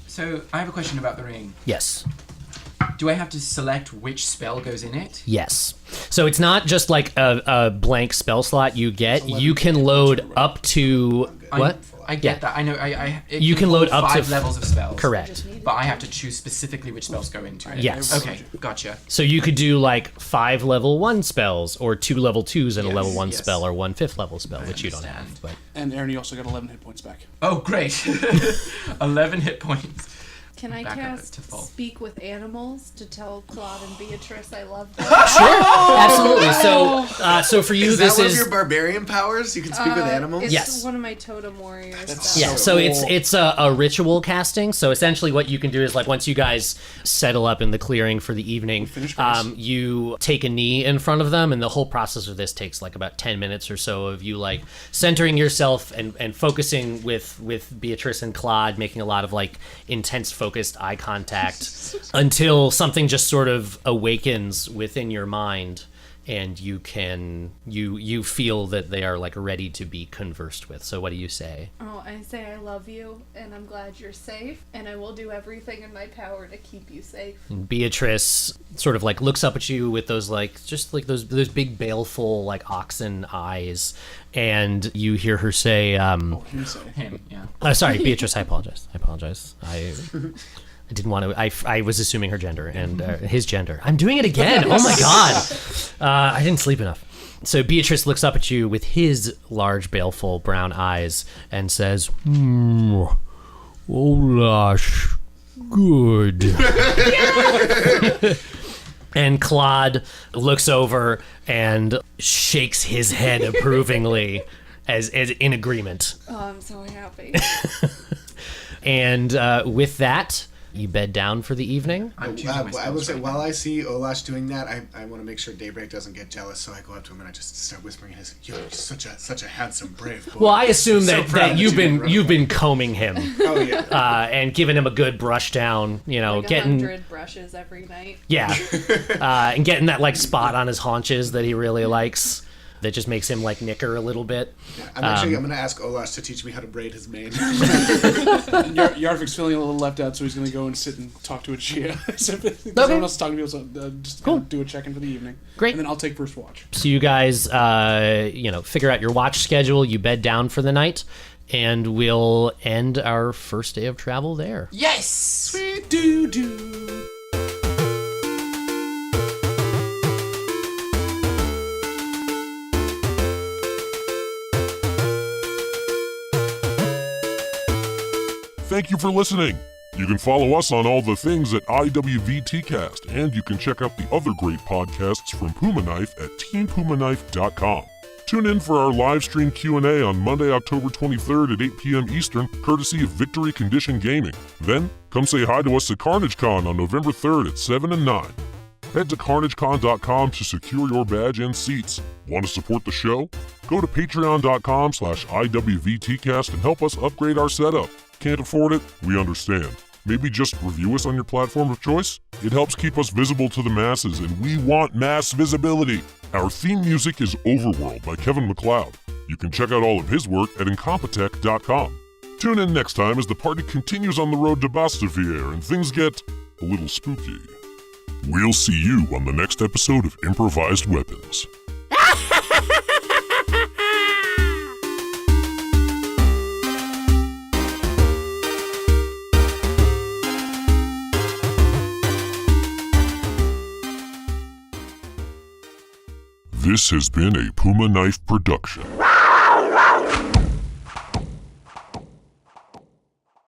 So I have a question about the ring. Yes. Do I have to select which spell goes in it? Yes. So it's not just like a blank spell slot you get. You can load up to what? I get that. I know. You can load up to 5 levels of spells. Correct. But I have to choose specifically which spells go into it. Yes. Okay, gotcha. So you could do like 5 level 1 spells, or 2 level 2s and a Yes, level 1 yes. spell, or 1 5th level spell, I which you don't understand. have. But And Aaron, you also got 11 hit points back. Oh, great. 11 hit points. Can I Back up cast to full. Speak with Animals to tell Claude and Beatrice I love them? absolutely. So for you, Is this that one is of your barbarian powers? You can speak with animals? It's Yes. one of my totem warriors. That's spells. yeah. So So cool. it's a ritual casting. So essentially, what you can do is like once you guys settle up in the clearing for the evening, finish first. you take a knee in front of them, and the whole process of this takes like about 10 minutes or so of you like centering yourself and focusing with Beatrice and Claude, making a lot of like intense, focused eye contact until something just sort of awakens within your mind, and you feel that they are like ready to be conversed with. So what do you say? Oh, I say I love you, and I'm glad you're safe, and I will do everything in my power to keep you safe. Beatrice sort of like looks up at you with those like just like those big baleful like oxen eyes, and you hear her say, Him say. Him, yeah. sorry, Beatrice, I apologize. I didn't want to. I was assuming her gender and his gender. I'm doing it again. Oh my god. I didn't sleep enough. So Beatrice looks up at you with his large, baleful brown eyes and says, Olash, good. And Claude looks over and shakes his head approvingly as in agreement. Oh, I'm so happy. And with that, you bed down for the evening. I'm choosing my I would spells say right while now. I see Olash doing that, I want to make sure Daybreak doesn't get jealous, so I go up to him and I just start whispering in his ear, "You're such a handsome, brave boy." Well, I assume So that, proud that you've you been run away." combing him Oh yeah. and giving him a good brush down, Like getting 100 brushes every night. yeah, and getting that like spot on his haunches that he really likes. That just makes him like nicker a little bit. I'm going to ask Olash to teach me how to braid his mane. Yarfik's feeling a little left out, so he's going to go and sit and talk to a Gia. So if someone else is talking to people, so just kind of do a check-in for the evening. Great. And then I'll take first watch. So you guys, figure out your watch schedule. You bed down for the night, and we'll end our first day of travel there. Yes! Sweet doo-doo. Thank you for listening. You can follow us on all the things at IWVTcast, and you can check out the other great podcasts from Puma Knife at teampumaknife.com. Tune in for our live stream Q&A on Monday, October 23rd at 8 p.m. Eastern, courtesy of Victory Condition Gaming. Then, come say hi to us at CarnageCon on November 3rd at 7 and 9. Head to CarnageCon.com to secure your badge and seats. Want to support the show? Go to Patreon.com/IWVTcast and help us upgrade our setup. Can't afford it? We understand. Maybe just review us on your platform of choice? It helps keep us visible to the masses, and we want mass visibility. Our theme music is Overworld by Kevin MacLeod. You can check out all of his work at Incompetech.com. Tune in next time as the party continues on the road to Bastifiere and things get a little spooky. We'll see you on the next episode of Improvised Weapons. This has been a Puma Knife production.